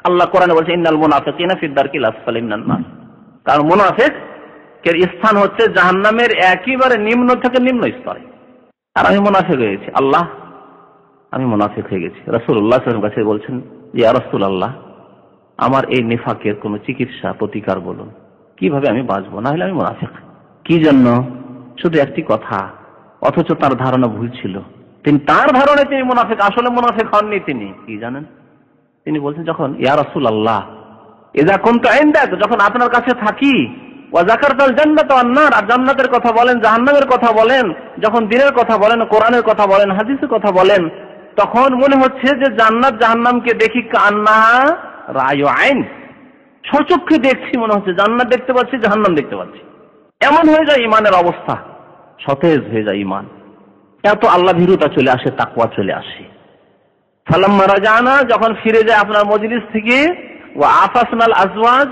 Speaker 1: আল্লাহ কোরআনে বলছে ইন্নাল মুনাফিকিনা ফিদ দারকিল আসফালি মিনান নার। কারণ মুনাফিকের স্থান হচ্ছে জাহান্নামের একেবারে নিম্ন থেকে নিম্ন স্তরে। আর আমি মুনাফিক হয়ে গেছি, আল্লাহ আমি মুনাফিক হয়ে গেছি। রাসূলুল্লাহ সাল্লাল্লাহু আলাইহি ওয়াসাল্লাম কাছে বলছেন, ইয়া রাসূলুল্লাহ আমার এই নিফাকের কোন চিকিৎসা প্রতিকার বলুন, কিভাবে আমি বাঁচবো, না হলে আমি মুনাফিক। কি জন্য? শুধু একটি কথা, অথচ তার ধারণা ভুল ছিল। তার ধারণায় তিনি মুনাফিক, আসলে মুনাফিক হননি। তিনি কি জানেন? তিনি বলছেন, যখন ইয়া রাসূলুল্লাহ ইযা কুনতু ইনদাক, যখন আপনার কাছে থাকি, ওয়া যাকারতাল জান্নাত ওয়ান নার, আর জান্নাতের কথা বলেন, জাহান্নামের কথা বলেন, যখন দ্বীনের কথা বলেন, কোরআনের কথা বলেন, হাদিসের কথা বলেন, তখন মনে হচ্ছে যে জান্নাত জাহান্নামকে দেখি কান্না রায়ু আইন, সচক্ষে দেখছি, মনে হচ্ছে জান্নাত দেখতে পাচ্ছি, জাহান্নাম দেখতে পাচ্ছি। এমন হয়ে যায় ইমানের অবস্থা, সতেজ হয়ে যায় ইমান, এত আল্লাহ ভীরুতা চলে আসে, তাকওয়া চলে আসে। ফালাম্মা রাজানা, যখন ফিরে যায় আপনার মজলিস থেকে, ওয়া আফাসনাল আজওয়াজ,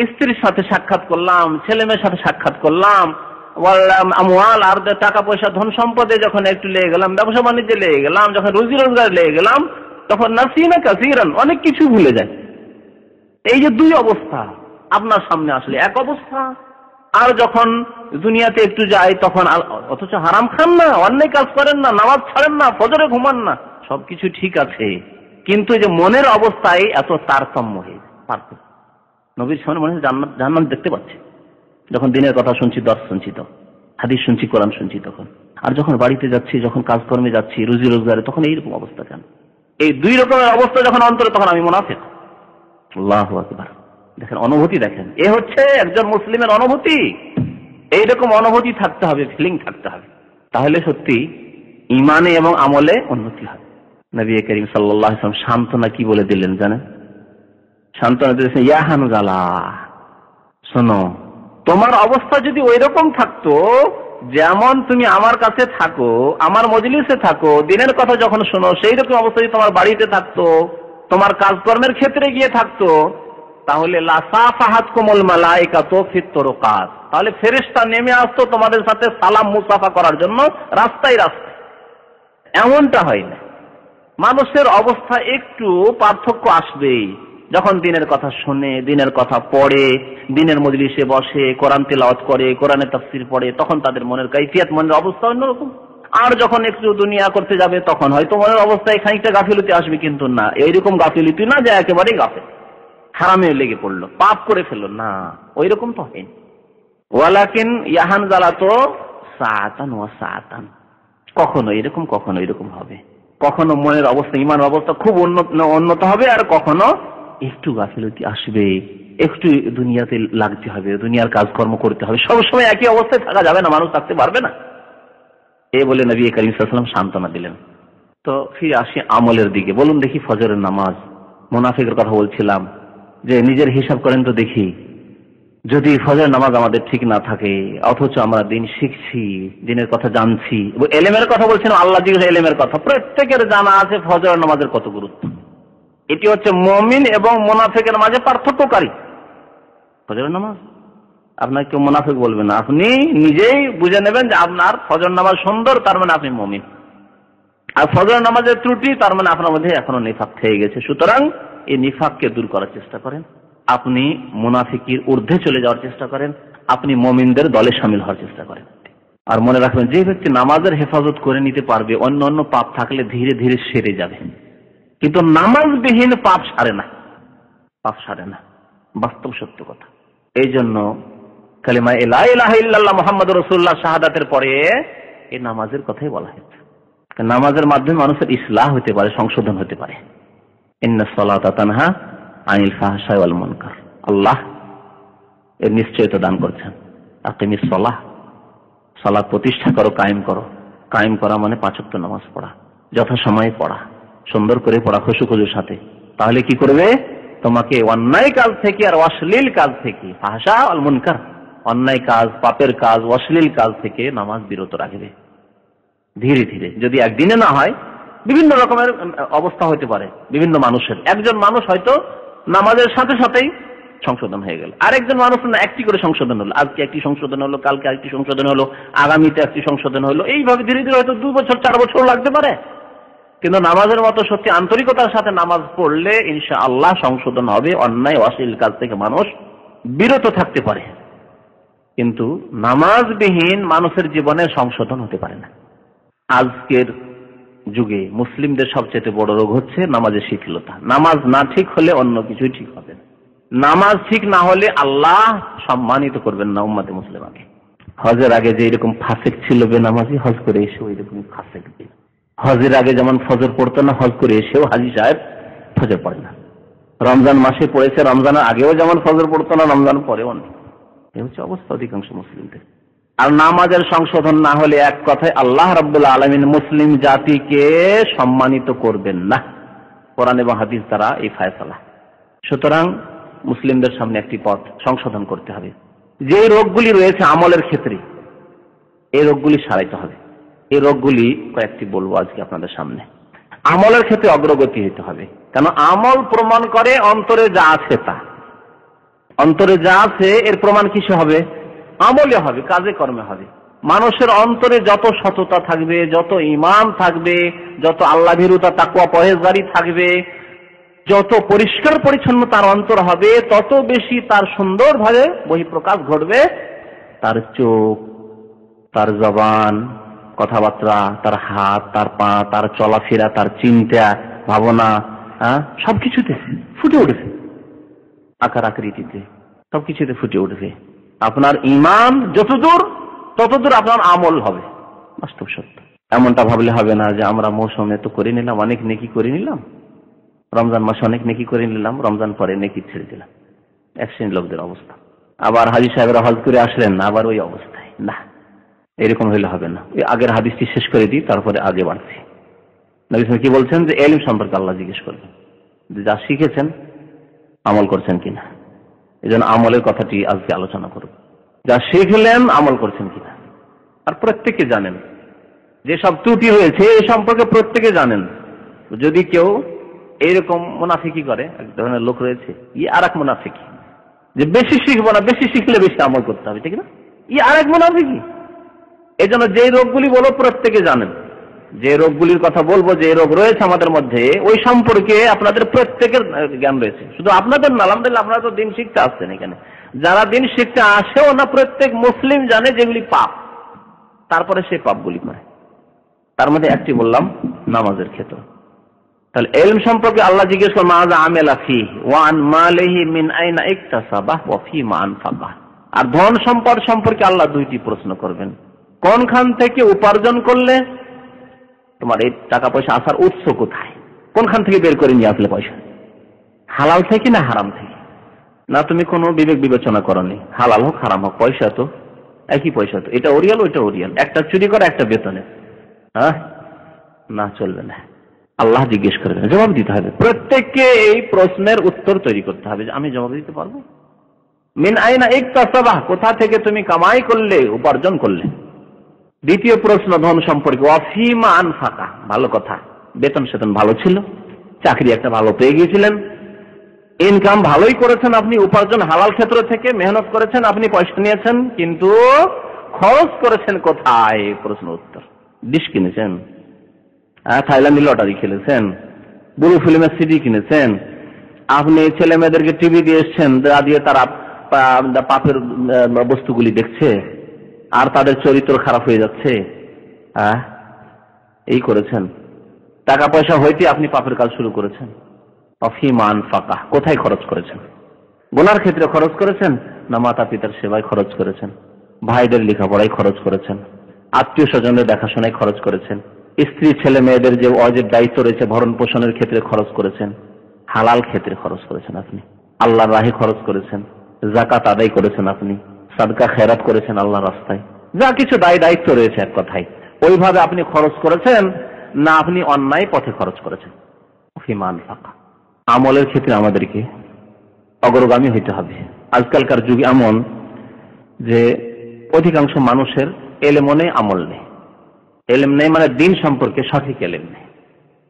Speaker 1: স্ত্রীর সাথে সাক্ষাৎ করলাম, ছেলে মেয়ের সাথে সাক্ষাৎ করলাম, ওয়াল আমওয়াল, আর টাকা পয়সা ধন সম্পদে যখন একটু লেগে গেলাম, ব্যবসা বাণিজ্যে লেগে গেলাম, যখন রুজি রোজগারে লেগে গেলাম, তখন নাসিনা কাসীরান, অনেক কিছু ভুলে যায়। এই যে দুই অবস্থা আপনার সামনে আসলে, এক অবস্থা, আর যখন দুনিয়াতে একটু যায় তখন, অথচ হারাম খান না, অন্যায় কাজ করেন না, নামাজ ছাড়েন না, ফজরে ঘুমান না, সবকিছু ঠিক আছে, কিন্তু যে মনের অবস্থায় এত তারতম্য হয়ে পার্থক্য। নবীর সামনে মনে হয় জান্নাত জাহান্নাম দেখতে পাচ্ছে, যখন দিনের কথা শুনছি, দর্শ শুনছি, তো হাদিস শুনছি, কোরআন শুনছি তখন, আর যখন বাড়িতে যাচ্ছি, যখন কাজকর্মে যাচ্ছি, রুজি রোজগারে, তখন এইরকম অবস্থা কেন? এই দুই রকমের অবস্থা যখন অন্তরে, তখন আমি মুনাফিক। আল্লাহু আকবার। দেখেন অনুভূতি, দেখেন এ হচ্ছে একজন মুসলিমের অনুভূতি। এইরকম অনুভূতি থাকতে হবে, ফিলিং থাকতে হবে, তাহলে সত্যি ইমানে এবং আমলে উন্নতি হবে। নবী করিম সাল্লাল্লাহু আলাইহি ওয়াসাল্লাম সান্ত্বনা কি বলে দিলেন জানেন? সান্ত্বনা দিয়েছেন, ইয়া হানজালা, শোনো, তোমার অবস্থা যদি ওই রকম থাকতো যেমন তুমি আমার কাছে থাকো, আমার মজলিসে থাকো, দিনের কথা যখন শোনো, সেই রকম অবস্থা যদি তোমার বাড়িতে থাকতো, তোমার কাজকর্মের ক্ষেত্রে গিয়ে থাকতো, তাহলে লাসাফাহাতকুমুল মালায়েকাতু ফিত তুরুকাত, তাহলে ফেরেশতা নেমে আসতো তোমাদের সাথে সালাম মুসাফা করার জন্য রাস্তায় রাস্তায়। এমনটা হয় না। মানুষের অবস্থা একটু পার্থক্য আসবেই, যখন দিনের কথা শোনে, দিনের কথা পড়ে, দিনের মজলিসে বসে, কোরআন তেলাওয়াত করে, কোরআনের তাফসীর পড়ে, তখন তাদের মনের কাইফিয়াত, মনের অবস্থা অন্যরকম। আর যখন একটু দুনিয়া করতে যাবে, তখন হয়তো মনের অবস্থায় খানিকটা গাফিলতি আসবে, কিন্তু না এইরকম গাফিলতি না যে একেবারেই গাফেল, হারামে লেগে পড়লো, পাপ করে ফেললো, না ওই রকম তো হয়। ওয়ালাকিন ইয়াহান জালাতো সাআতান ওয়া সাআতান, কখনো এরকম, কখনো এরকম হবে, কখনো মনের অবস্থা, ইমানের অবস্থা খুব উন্নত হবে, আর কখনো একটু গাফিলতি আসবে, একটু দুনিয়াতে লাগতে হবে, দুনিয়ার কাজকর্ম করতে হবে, সবসময় একই অবস্থায় থাকা যাবে না, মানুষ থাকতে পারবে না। এই বলে নবী করিম সাল্লাল্লাহু আলাইহি ওয়াসাল্লাম সান্ত্বনা দিলেন। তো ফিরে আসি আমলের দিকে। বলুন দেখি, ফজরের নামাজ, মুনাফিকের কথা বলছিলাম, যে নিজের হিসাব করেন তো দেখি, যদি ফজরের নামাজ আমাদের ঠিক না থাকে, অথচ আমরা দিন শিখছি, দিনের কথা জানছি, এলেমের কথা বলছিলাম, আল্লাহ জিজ্ঞেস এলেমের কথা, প্রত্যেকের জানা আছে ফজরের নামাজের কত গুরুত্ব। এটি হচ্ছে মুমিন এবং মুনাফিকের মাঝে পার্থক্যকারী ফজরের নামাজ। আপনাকে কেউ মুনাফিক বলবে না, আপনি নিজেই বুঝে নেবেন যে আপনার ফজর নামাজ সুন্দর, তার মানে আপনি মুমিন। আর ফজর নামাজের ত্রুটি, তার মানে আপনার মধ্যে এখনো নিফাক থেকে গেছে। সুতরাং এই নিফাককে দূর করার চেষ্টা করেন, আপনি মুনাফিকির ঊর্ধ্বে চলে যাওয়ার চেষ্টা করেন, আপনি মুমিনদের দলে শামিল হওয়ার চেষ্টা করেন। আর মনে রাখবেন, যে ব্যক্তি নামাজের হেফাজত করে নিতে পারবে, অন্য অন্য পাপ থাকলে ধীরে ধীরে সেরে যাবে, কিন্তু নামাজবিহীন পাপ সারে না, পাপ সারে না, বাস্তব সত্য কথা। এই জন্য কালিমা লা ইলাহা ইল্লাল্লাহ মুহাম্মাদুর রাসূলুল্লাহ শাহাদাতের পরে এই নামাজের কথাই বলা হয়েছে। নামাজের মাধ্যমে মানুষের ইসলাহ হতে পারে, সংশোধন হতে পারে। ইন্নাস সালাতা তানহা আনিল ফাহশাই ওয়াল মুনকার, আল্লাহ এর নিশ্চয়তা দান করছেন। আকিমিস সালাহ, সালাত প্রতিষ্ঠা করো, কায়েম করো। কায়েম করা মানে 5 ওয়াক্ত নামাজ পড়া, যথাসময়ে পড়া, সুন্দর করে পড়া, খুশুখুজুর সাথে। তাহলে কি করবে? তোমাকে অন্যায় কাজ থেকে আর অশ্লীল কাজ থেকে, ফাহশা ওয়াল মুনকার, অন্যায় কাজ, পাপের কাজ, অশ্লীল কাজ থেকে নামাজ বিরত রাখবে ধীরে ধীরে। যদি একদিনে না হয়, বিভিন্ন রকমের অবস্থা হতে পারে বিভিন্ন মানুষের। একজন মানুষ হয়তো নামাজের সাথে সাথেই সংশোধন হয়ে গেল, আরেকজন মানুষ না একটি করে সংশোধন হলো, আজকে একটি সংশোধন হলো, কালকে একটি সংশোধন হলো, আগামীতে একটি সংশোধন হলো, এইভাবে ধীরে ধীরে হয়তো 2 বছর 4 বছর লাগতে পারে। কিন্তু নামাজের মতো সত্যি আন্তরিকতার সাথে নামাজ পড়লে ইনশাআল্লাহ সংশোধন হবে, অন্যায় অশ্লীল কাজ থেকে মানুষ বিরত থাকতে পারে। কিন্তু নামাজবিহীন মানুষের জীবনে সংশোধন হতে পারে না। আজকের যুগে মুসলিমদের সবচেয়ে বড় রোগ হচ্ছে নামাজের শিথিলতা। নামাজ না ঠিক হলে অন্য কিছুই ঠিক হবে না। নামাজ ঠিক না হলে আল্লাহ সম্মানিত করবেন না উম্মতে মুসলিমাকে। হজের আগে যে এরকম ফাসেক ছিল বেনামাজি, হজ করে এসে ওই রকম ফাসেক দিল। হজের আগে যেমন ফজর পড়তো না, হজ করে এসেও হাজী সাহেব ফজর পড়ে না। রমজান মাসে পড়েছে, রমজানের আগেও যেমন ফজর পড়তো না, রমজান পরেও না। এই হচ্ছে অবস্থা অধিকাংশ মুসলিমদের। আর নামাজের সংশোধন না হলে এক কথায় আল্লাহ রাব্বুল আলামিন মুসলিম জাতিকে সম্মানিত করবেন না। কোরআন এবং হাদিস দ্বারা এই ফায়সালা। সুতরাং মুসলিমদের সামনে একটি পথ, সংশোধন করতে হবে। যে রোগগুলি রয়েছে আমলের ক্ষেত্রে, এই রোগগুলি সারাইতে হবে। এই রোগগুলি কয়েকটি বলবো আজকে আপনাদের সামনে। আমলের ক্ষেত্রে অগ্রগতি হতে হবে, কেন আমল প্রমাণ করে অন্তরে যা আছে তা। অন্তরে যা আছে এর প্রমাণ কিসে হবে? আমলে হবে, কাজে কর্মে হবে। মানুষের অন্তরে যত সততা থাকবে, যত ঈমান থাকবে, যত আল্লাহ ভীরুতা, তাকওয়া, পরহেজগারি থাকবে, যত পরিষ্কার পরিচ্ছন্ন তার অন্তর হবে, তত বেশি তার সুন্দরভাবে বহিঃপ্রকাশ ঘটবে। তার চোখ, তার জবান, কথাবার্তা, তার হাত, তার পা, তার চলাফেরা, তার চিন্তা ভাবনা, সবকিছুতে ফুটে উঠেছে, আকার আকৃতিতে সবকিছুতে ফুটে উঠবে। আপনার ঈমান যতদূর ততদূর আপনার আমল হবে, বাস্তব সত্য। এমনটা ভাবলে হবে না যে আমরা মৌসুমে তো করে নিলাম, অনেক নেকি করে নিলাম, রমজান মাসে অনেক নেকি করে নিলাম, রমজান পরে নেকি ছেড়ে দিলাম। এক শ্রেণীর লোকদের অবস্থা। আবার হাজী সাহেবরা হজ করে আসলেন, আবার ওই অবস্থায়। না, এরকম হইলে হবে না। এই আগের হাদিসটি শেষ করে দিই, তারপরে আগে বাড়ছি। নবী সাল্লাল্লাহু আলাইহি ওয়াসাল্লাম কি বলছেন? যে ইলম সম্পর্কে আল্লাহ জিজ্ঞেস করবেন যে যা শিখেছেন আমল করছেন কিনা। এই জন্য আমলের কথাটি আজকে আলোচনা করব। যা শিখলেন আমল করছেন কিনা। আর প্রত্যেকে জানেন যে সব ত্রুটি হয়েছে এই সম্পর্কে, প্রত্যেকে জানেন। যদি কেউ এইরকম মুনাফিকি করে, এক ধরনের লোক রয়েছে, আর এক মুনাফিকি, যে বেশি শিখবো না, বেশি শিখলে বেশি আমল করতে হবে, ঠিক না? আর এক মুনাফিকি। এই জন্য যে রোগগুলি বলো প্রত্যেকে জানেন, যে রোগগুলির কথা বলবো, যে রোগ রয়েছে আমাদের মধ্যে, ওই সম্পর্কে আপনাদের প্রত্যেকের জ্ঞান রয়েছে। শুধু আপনাদের না, আলহামদুলিল্লাহ আপনারা তো দিন শিখতে আসছেন এখানে। যারা দিন শিখতে আসেও না, প্রত্যেক মুসলিম জানে যেগুলি পাপ, তারপরে সেই পাপগুলি করে। তার মধ্যে একটি বললাম নামাজের ক্ষেত্র। তাহলে ইলম সম্পর্কে আল্লাহ জিজ্ঞেস করেন মাযা আমিলা ফিহি ওয়া আন মালিহি মিন আইনা ইকতাসাবাহ ওয়া ফীমা আনফাকাহ। আর ধন সম্পদ সম্পর্কে আল্লাহ 2টি প্রশ্ন করবেন। কোনখান থেকে উপার্জন করলে, তোমার এই টাকা পয়সা আসার উৎস কোথায়, কোনখান থেকে বের করে নিয়ে আসলে পয়সা, হালাল থেকে না হারাম থেকে? না, তুমি কোনো বিবেক বিবেচনা করনি, হালাল হোক হারাম হোক, পয়সা তো একই পয়সা, তো এটা ওরিয়াল ওইটা ওরিয়াল, একটা চুরি করা একটা বেতনে, না, চলবে না। আল্লাহ জিজ্ঞেস করবেন, জবাব দিতে হবে। প্রত্যেককে এই প্রশ্নের উত্তর তৈরি করতে হবে যে আমি জবাব দিতে পারবো। মিন আইনা ইকতাসাবাহ, কোথা থেকে তুমি কামাই করলে, উপার্জন করলে। দ্বিতীয় প্রশ্ন ধন সম্পর্কে, ওয়া ফীমা আনফাকা, ভালো কথা, বেতন সেতন ভালো ছিল, চাকরি একটা ভালো পেয়ে গিয়েছিলেন, ইনকাম ভালোই করেছেন আপনি, উপার্জন হালাল ক্ষেত্র থেকে, মেহনত করেছেন আপনি, পয়সা নিয়েছেন, কিন্তু খরচ করেছেন কোথায়? প্রশ্ন উত্তর। ডিশ কিনেছেন, থাইল্যান্ডে লটারি খেলেছেন, ব্লু ফিল্মের সিডি কিনেছেন, আপনি ছেলে মেয়েদেরকে টিভি দিয়ে এসছেন, যা দিয়ে তারা পাপের বস্তুগুলি দেখছে, আর তাদের চরিত্র খারাপ হয়ে যাচ্ছে, এই করেছেন। টাকা পয়সা হইতে আপনি পাপের কাজ শুরু করেছেন। অফিমান ফাঁকা, কোথায় খরচ করেছেন? গুনার ক্ষেত্রে খরচ করেছেন, না মাতা পিতার সেবায় খরচ করেছেন, ভাইদের লেখাপড়ায় খরচ করেছেন, আত্মীয় স্বজনের দেখাশোনায় খরচ করেছেন, স্ত্রী ছেলে মেয়েদের যে অজেব দায়িত্ব রয়েছে ভরণ পোষণের ক্ষেত্রে খরচ করেছেন, হালাল ক্ষেত্রে খরচ করেছেন আপনি, আল্লাহর রাহে খরচ করেছেন, যাকাত আদায় করেছেন আপনি, সাদকা খেরাত করেছেন আল্লাহর রাস্তায়, যা কিছু দায়িত্ব রয়েছে এক কথায় ওইভাবে আপনি খরচ করেছেন, না আপনি অন্যায় পথে খরচ করেছেন। অফিমান ফাঁকা। আমলের ক্ষেত্রে আমাদেরকে অগ্রগামী হইতে হবে। আজকালকার যুগে এমন যে অধিকাংশ মানুষের এলেমও নেই, আমল নেই। এলেম নেই মানে দিন সম্পর্কে সঠিক এলেম নেই।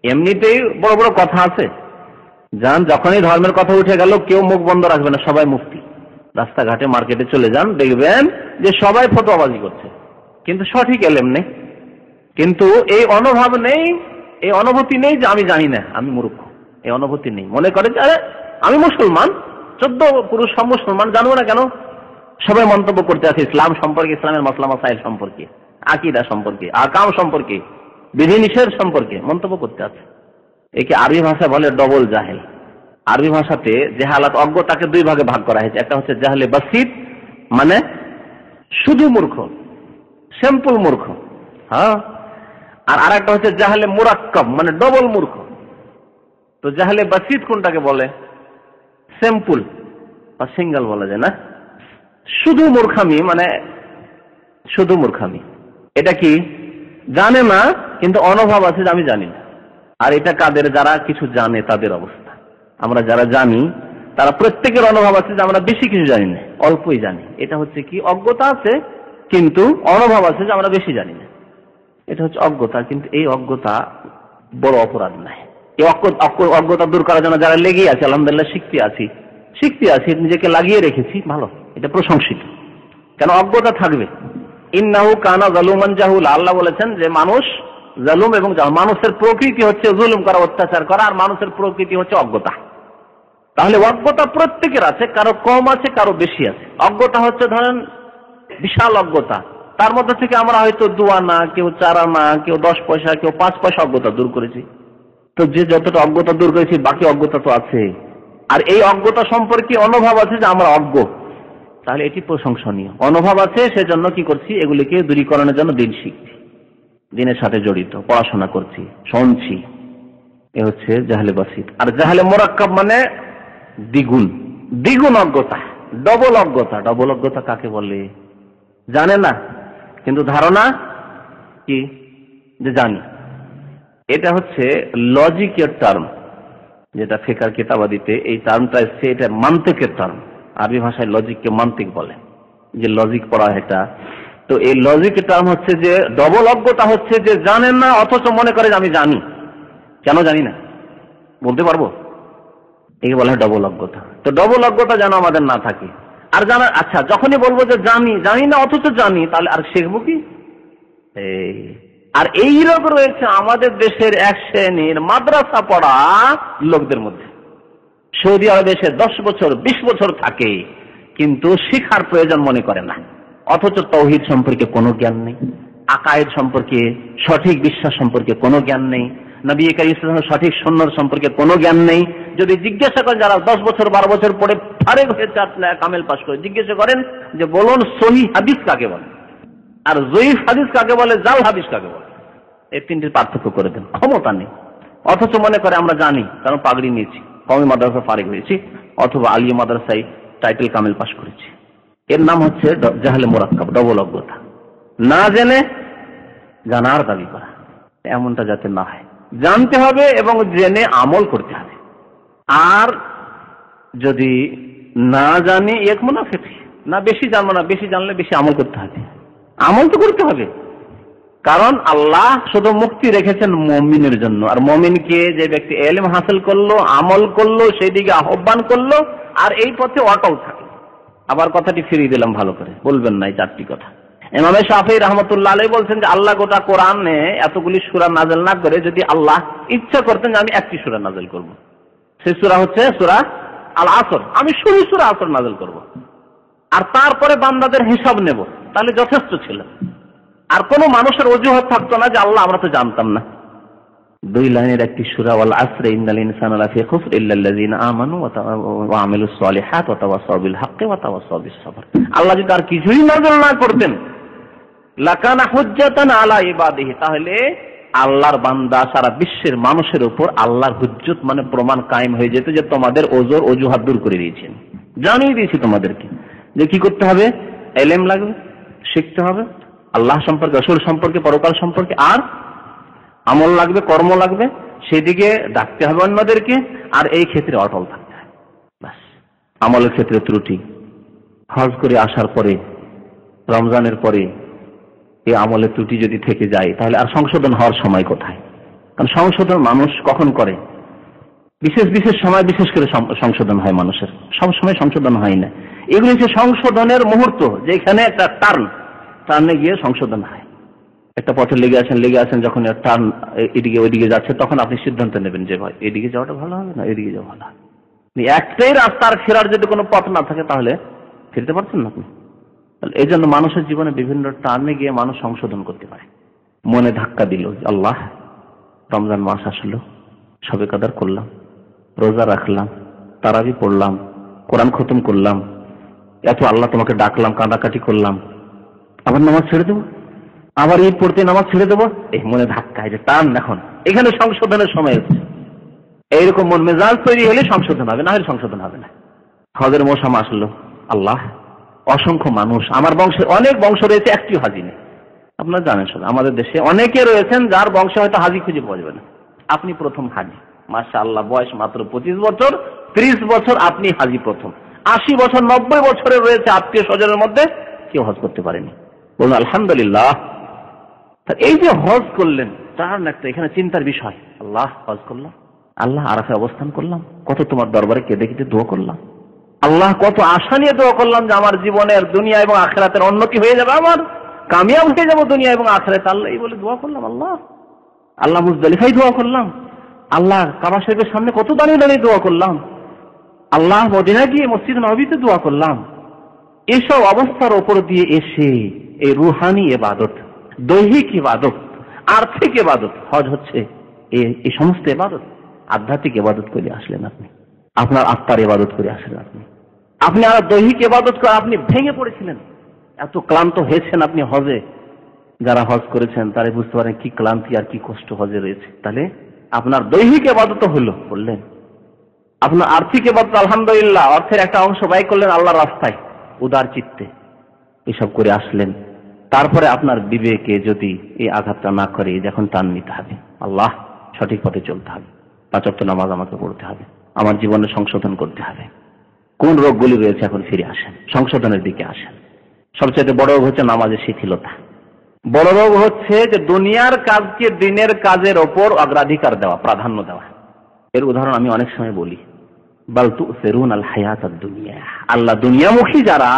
Speaker 1: এমনিতেই বড় বড় কথা আছে, যান যখনই ধর্মের কথা উঠে গেল কেউ মুখ বন্ধ রাখবে না, সবাই মুফতি। রাস্তাঘাটে মার্কেটে চলে যান, দেখবেন যে সবাই ফতোয়াবাজি করছে, কিন্তু সঠিক এলেম নেই। কিন্তু এই অনুভব নেই, এই অনুভূতি নেই যে আমি জানি না, আমি মূর্খ, এই অনুভূতি নেই। মনে করে যে আরে আমি মুসলমান, 14 পুরুষ সব মুসলমান, জানবো না কেন? সবাই মন্তব্য করতে আছে ইসলাম সম্পর্কে, ইসলামের মাসলা মাসাইল সম্পর্কে, আকীদা সম্পর্কে, আকাম সম্পর্কে, বিধিনিষেধ সম্পর্কে মন্তব্য করতে আছে। একে আরবি ভাষা বলে ডবল জাহেল। আরবি ভাষাতে জেহালাত, অজ্ঞতাকে দুই ভাগে ভাগ করা হয়েছে। একটা হচ্ছে জাহলে বাসিত, মানে শুধু মূর্খ, সিম্পল মূর্খ, হ্যাঁ। আর আরেকটা হচ্ছে জাহলে মুরাক্কাব, মানে ডবল মূর্খ। তো জাহলে বাসিত কোনটাকে বলে? সিম্পল বা সিঙ্গেল বলা যায় না, শুধু মূর্খামি, মানে শুধু মূর্খামি। এটা কি জানে না, কিন্তু অনুভব আছে যে আমি জানি না। আর এটা কাদের? যারা কিছু জানে তাদের অবস্থা। আমরা যারা জানি তারা প্রত্যেকের অনুভব আছে যে আমরা বেশি কিছু জানি না, অল্পই জানি। এটা হচ্ছে কি অজ্ঞতা আছে, কিন্তু অনুভব আছে যে আমরা বেশি জানি না। এটা হচ্ছে অজ্ঞতা। কিন্তু এই অজ্ঞতা বড় অপরাধ নাই। এই অজ্ঞতা দূর করার জন্য যারা লেগে আছে, আলহামদুলিল্লাহ শিখতে আছি, নিজেকে লাগিয়ে রেখেছি, ভালো, এটা প্রশংসিত। কেন অজ্ঞতা থাকবে? ইন্নাহু কানা যালুমান জাহুলা। আল্লাহ বলেছেন যে মানুষ জালুম এবং মানুষের প্রকৃতি হচ্ছে জুলুম করা, অত্যাচার করা, আর মানুষের প্রকৃতি হচ্ছে অজ্ঞতা। তাহলে অজ্ঞতা প্রত্যেকের আছে, কারো কম আছে, কারো বেশি আছে। অজ্ঞতা হচ্ছে ধরেন বিশাল অজ্ঞতা, তার মধ্যে থেকে আমরা হয়তো 2 আনা, কেউ 4 আনা, কেউ 10 পয়সা, কেউ 5 পয়সা অজ্ঞতা দূর করেছি। তো যে যতটা অজ্ঞতা দূর করেছি, বাকি অজ্ঞতা তো আছে। আর এই অজ্ঞতা সম্পর্কে অনুভব আছে যে আমরা অজ্ঞ, তাহলে এটি প্রশংসনীয়। অনুভব আছে, সেজন্য কি করছি? এগুলিকে দূরীকরণের জন্য দিন শিখছি, দিনের সাথে জড়িত, পড়াশোনা করছি, শুনছি। এ হচ্ছে জাহলে বাসিত। আর জাহলে মুরাক্কাব মানে দ্বিগুণ অজ্ঞতা, ডবল অজ্ঞতা। ডবল অজ্ঞতা কাকে বলে? জানে না, কিন্তু ধারণা কি যে জানি। এটা হচ্ছে লজিকের টার্ম, যেটা ফিকার কিতাবাদিতে এই টার্মটা এসছে, এটা মান্তিকের টার্ম। আরবি ভাষায় লজিককে মান্তিক বলে, যে লজিক পড়া এটা। তো এই লজিকের টার্ম হচ্ছে যে ডবল অজ্ঞতা হচ্ছে যে জানেন না, অথচ মনে করে যে আমি জানি। কেন জানি না বলতে পারবো, একে বলা হয় ডবল অজ্ঞতা। তো ডবল অজ্ঞতা যেন আমাদের না থাকে। আর জানা, আচ্ছা যখনই বলবো যে জানি না অথচ জানি, তাহলে আর শিখবো কি? আর এই রোগ রয়েছে আমাদের দেশের এক শ্রেণীর মাদ্রাসা পড়া লোকদের মধ্যে। সৌদি আরবে সে 10 বছর 20 বছর থাকে, কিন্তু শিখার প্রয়োজন মনে করে না, অথচ তাওহীদ সম্পর্কে কোনো জ্ঞান নেই, আকায়েদ সম্পর্কে, সঠিক বিশ্বাস সম্পর্কে কোনো জ্ঞান নেই, নবী কারীম সাল্লাল্লাহু আলাইহি ওয়াসাল্লামের সঠিক সুন্নাহ সম্পর্কে কোনো জ্ঞান নেই। যদি জিজ্ঞাসা করেন যারা 10 বছর 12 বছর পড়ে ফারেগ হয়ে কামেল পাশ করে, জিজ্ঞাসা করেন যে বলুন সহিহ হাদিস কাকে বলে, আর জয়ীফ হাদিস কাকে বলে, জাল হাদিস কাকে বলে, এই তিনটির পার্থক্য করে দেন। ক্ষমতা নেই, অথচ মনে করে আমরা জানি, কারণ পাগড়ি নিয়েছি, কওমি মাদ্রাসা ফারেগ হয়েছি, অথবা আলিয়া মাদ্রাসায় টাইটেল কামেল পাশ করেছি। এর নাম হচ্ছে জাহলে মুরাক্কাব, ডবল অজ্ঞতা। না জেনে জানার দাবি করা, এমনটা যাতে না হয়। জানতে হবে এবং জেনে আমল করতে হবে। আর যদি না জানি, এক মুনাফিক, না বেশি জানবো না, বেশি জানলে বেশি আমল করতে হবে। আমল তো করতে হবে, কারণ আল্লাহ শুধু মুক্তি রেখেছেন মুমিনের জন্য। আর মুমিনকে যে ব্যক্তি ইলম হাসিল করলো, আমল করলো, সেই দিকে আহ্বান করলো, আর এই পথে অটল থাকে। আবার কথাটি ফিরিয়ে দিলাম, ভালো করে বলবেন না এই 4টি কথা। ইমাম শাফিঈ রাহমাতুল্লাহ আলাইহি বলছেন যে আল্লাহ গোটা কোরআনে এতগুলি সূরা নাযিল না করে, যদি আল্লাহ ইচ্ছা করতেন যে আমি একটি সূরা নাযিল করব, সেই সূরা হচ্ছে সূরা আল আসর, আমি শুধু সূরা আসর নাযিল করব, আর তারপরে বান্দাদের হিসাব নেব। তাহলে যথেষ্ট ছিল। আর কোনো মানুষের অজুহাত থাকতো না যে আল্লাহ আমরা তো জানতাম না। 2 লাইনের একটি সূরা, ওয়াল আসরি ইন্নাল ইনসানা লাফি খুসর ইল্লাল্লাযিনা আমানু ওয়া আমিলুস সালিহাত ওয়া তাওয়াসাউ বিল হাক্কি ওয়া তাওয়াসাউ বিস সাবর। আল্লাহ যদি আর কিছুই নাযিল না করতেন, লাকানা হুজ্জাতান আলা ইবাদিহি, তাহলে আল্লাহর বান্দা সারা বিশ্বের মানুষের উপর আল্লাহর হুজ্জত মানে প্রমাণ কায়েম হয়ে যেত যে তোমাদের ওজর অজুহাত দূর করে দিয়েছেন, জানিয়ে দিয়েছি তোমাদেরকে যে কি করতে হবে। ইলম লাগবে, শিখতে হবে আল্লাহ সম্পর্কে, রাসূল সম্পর্কে, পরকাল সম্পর্কে, আর আমল লাগবে, কর্ম লাগবে, সেদিকে ডাকতে হবে অন্যদেরকে, আর এই ক্ষেত্রে অটল থাকতে হবে। ব্যাস। আমলের ক্ষেত্রে ত্রুটি, হজ করে আসার পরে, রমজানের পরে এই আমলের ত্রুটি যদি থেকে যায়, তাহলে আর সংশোধন হওয়ার সময় কোথায়? কারণ সংশোধন মানুষ কখন করে? বিশেষ বিশেষ সময় বিশেষ করে সংশোধন হয় মানুষের, সব সময় সংশোধন হয় না। এগুলি হচ্ছে সংশোধনের মুহূর্ত, যেখানে একটা টার্নে গিয়ে সংশোধন হয়। একটা পথে লেগে আছেন, যখন টার্ন এদিকে ওইদিকে যাচ্ছে, তখন আপনি সিদ্ধান্ত নেবেন যে ভাই এদিকে যাওয়াটা ভালো হবে না এদিকে যাওয়া ভালো হবে। একটাই রাস্তার ফেরার যদি কোনো পথ না থাকে, তাহলে ফিরতে পারছেন না আপনি। এই জন্য মানুষের জীবনে বিভিন্ন টার্নে গিয়ে মানুষ সংশোধন করতে পারে। মনে ধাক্কা দিল, আল্লাহ রমজান মাস আসলো, শবে কদর করলাম, রোজা রাখলাম, তারাবি পড়লাম, কোরআন খতম করলাম, এত আল্লাহ তোমাকে ডাকলাম, কাঁদাকাটি করলাম, আবার নামাজ ছেড়ে দেবো, আবার ঈদ পড়তে নামাজ ছেড়ে দেবো। এই মনে ধাক্কা, যে টান, এখন এখানে সংশোধনের সময় হচ্ছে। এইরকম মন মেজাজ তৈরি হলে সংশোধন হবে, না হলে সংশোধন হবে না। হজের মৌসুম আসলো, আল্লাহ অসংখ্য মানুষ, আমার বংশের অনেক বংশ রয়েছে, একটিও হাজি নেই। আপনারা জানেন সব, আমাদের দেশে অনেকে রয়েছেন যার বংশে হয়তো হাজি খুঁজে পাওয়া যাবে না। আপনি প্রথম হাজি, মাশাআল্লাহ, বয়স মাত্র 25 বছর, 30 বছর, আপনি হাজি প্রথম। 80 বছর 90 বছরের রয়েছে আত্মীয় স্বজনের মধ্যে, কেউ হজ করতে পারেনি। বলুন আলহামদুলিল্লাহ। এই যে হজ করলেন, তার একটা এখানে চিন্তার বিষয়। আল্লাহ হজ করলাম, আল্লাহ আরাফে অবস্থান করলাম, কত তোমার দরবারে কেঁদে কেঁদে দোয়া করলাম, আল্লাহ কত আশা নিয়ে দোয়া করলাম যে আমার জীবনের দুনিয়া এবং আখিরাতের উন্নতি হয়ে যাবে, আমার কামিয়াব হয়ে যাবো দুনিয়া এবং আখিরাতে। আল্লাহ এই বলে দোয়া করলাম, আল্লাহ মুজদালিফায় দোয়া করলাম, আল্লাহ কাবা শরীফের সামনে কত দাঁড়িয়ে দাঁড়িয়ে দোয়া করলাম, আল্লাহ মদিনা গিয়ে মসজিদ নববীতে দোয়া করলাম। এসব অবস্থার ওপর দিয়ে এসে এই রুহানি ইবাদত, দৈহিক ইবাদত, আর্থিক ইবাদত, হজ হচ্ছে এই সমস্ত ইবাদত, আধ্যাত্মিক ইবাদত করে আসলেন আপনি, আপনার আত্মার ইবাদত করে আসলেন আপনি আর দৈহিক ইবাদত করে আপনি ভেঙে পড়েছিলেন, এত ক্লান্ত হয়েছেন আপনি হজে। যারা হজ করেছেন তারা বুঝতে পারেন কি ক্লান্তি আর কি কষ্ট হজে রয়েছে। তাহলে আপনার দৈহিক ইবাদত হলো, করলেন। আপনার আর্থিক ইবাদত আলহামদুলিল্লাহ, অর্থের একটা অংশ ব্যয় করলেন আল্লাহর রাস্তায় উদার চিত্তে, এসব করে আসলেন। তারপরে আপনার বিবেকে যদি এই আঘাতটা না করে, যখন টান নিতে হবে, আল্লাহ সঠিক পথে চলতে হবে, 5 ওয়াক্ত নামাজ আমাকে পড়তে হবে, আমার জীবনে সংশোধন করতে হবে, কোন রোগগুলি রয়েছে এখন ফিরে আসেন, সংশোধনের দিকে আসেন। সবচেয়ে বড় রোগ হচ্ছে নামাজের শিথিলতা। বড় রোগ হচ্ছে যে দুনিয়ার কাজকে দিনের কাজের ওপর অগ্রাধিকার দেওয়া, প্রাধান্য দেওয়া। এর উদাহরণ আমি অনেক সময় বলি, বাল তুসিরুনাল হায়াতাদ দুনিয়া। আল্লাহ দুনিয়ামুখী যারা,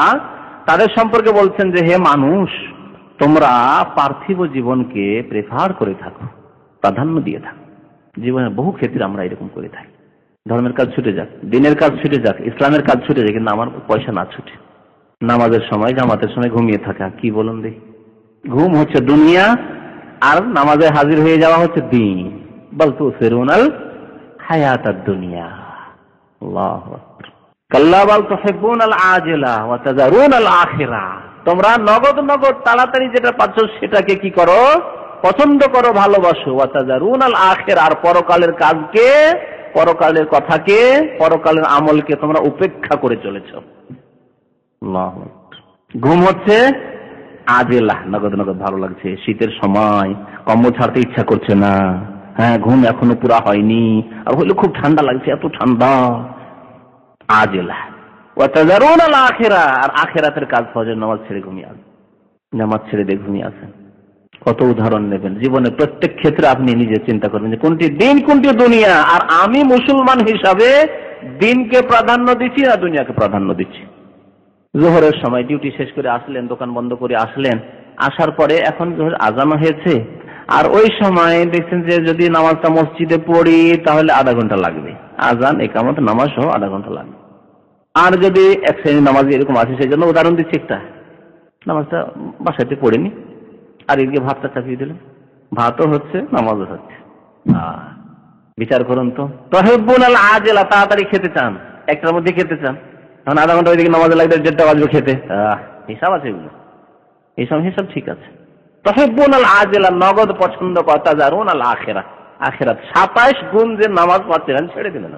Speaker 1: তাদের সম্পর্কে বলছেন যে হে মানুষ, তোমরা পার্থিব জীবনকে প্রেফার করে থাকো, প্রাধান্য দিয়ে থাকো। জীবনের বহু ক্ষেত্রে আমরা এরকম করে থাকি। ধর্মের কাজ ছুটে যাক, দিনের কাজ ছুটে যাক, ইসলামের কাজ ছুটে যাক, কিন্তু আমার পয়সা না ছুটে। নামাজের সময়, জামাতের সময় ঘুমিয়ে থাকা, কি বলুন দেখি? ঘুম হচ্ছে দুনিয়া, আর নামাজে হাজির হয়ে যাওয়া হচ্ছে দিন। বাল তুসিরুনাল হায়াতাদ দুনিয়া। আল্লাহু আকবার। কাল্লা বাল তুহিব্বুনাল আজিলা ওয়া তাযারুনাল আখিরা। তোমরা নগদ নগদ তাড়াতাড়ি যেটা পাচ্ছ সেটাকে কি করো? পছন্দ করো, ভালোবাসো। ওয়া তাযারুনাল আখিরা, আর পরকালের কাজকে, পরকালের কথাকে, পরকালের আমলকে তোমরা উপেক্ষা করে চলেছো। আল্লাহু আকবার। ঘুম হচ্ছে আজিলা, নগদ নগদ ভালো লাগছে, শীতের সময় কম্বল ছাড়তে ইচ্ছা করছে না, হ্যাঁ ঘুম এখনো পুরা হয়নি, আর হইলে খুব ঠান্ডা লাগছে, এত ঠান্ডা, আজিলা। ওয়া তাযারুনাল আখিরা, আর আখিরাতের কাজ, ফজর নামাজ ছেড়ে ঘুমিয়ে আসেন, নামাজ ছেড়ে দিয়ে ঘুমিয়ে আসেন। কত উদাহরণ নেবেন জীবনের প্রত্যেক ক্ষেত্রে। আপনি নিজে চিন্তা করবেন যে কোনটি দিন কোনটি দুনিয়া, আর আমি মুসলমান হিসাবে দিনকে প্রাধান্য দিচ্ছি না দুনিয়াকে প্রাধান্য দিচ্ছি। জোহরের সময় ডিউটি শেষ করে আসলেন, দোকান বন্ধ করে আসলেন, আসার পরে এখন জোহর আজান হয়েছে, আর ওই সময় দেখছেন যে যদি নামাজটা মসজিদে পড়ি তাহলে আধা ঘন্টা লাগবে, আজান একামত নামাজ সহ আধা ঘন্টা লাগবে। আর যদি এক শ্রেণীর নামাজ এরকম আছে, সেই জন্য উদাহরণ দিচ্ছি একটা, নামাজটা বাসাতে পড়েনি, আর এদিকে ভাতটা চাপিয়ে দিলেন। ভাতও হচ্ছে, নামাজও হচ্ছে। বিচার করুন তো। তহিবুল আজেলা, তাড়াতাড়ি খেতে চান, একটার মধ্যে খেতে চান, এখন আধা ঘন্টা ওইদিকে নামাজে লাগবে, 1:30 বাজবে খেতে। হিসাব আছে এগুলো, এইসব হিসাব ঠিক আছে। তহিবুল আজেলা, নগদ পছন্দ কথা। তাজারুন আল আখিরা, আখিরাত 27 গুণ যে নামাজ পাচ্ছিলেন ছেড়ে দিলেন,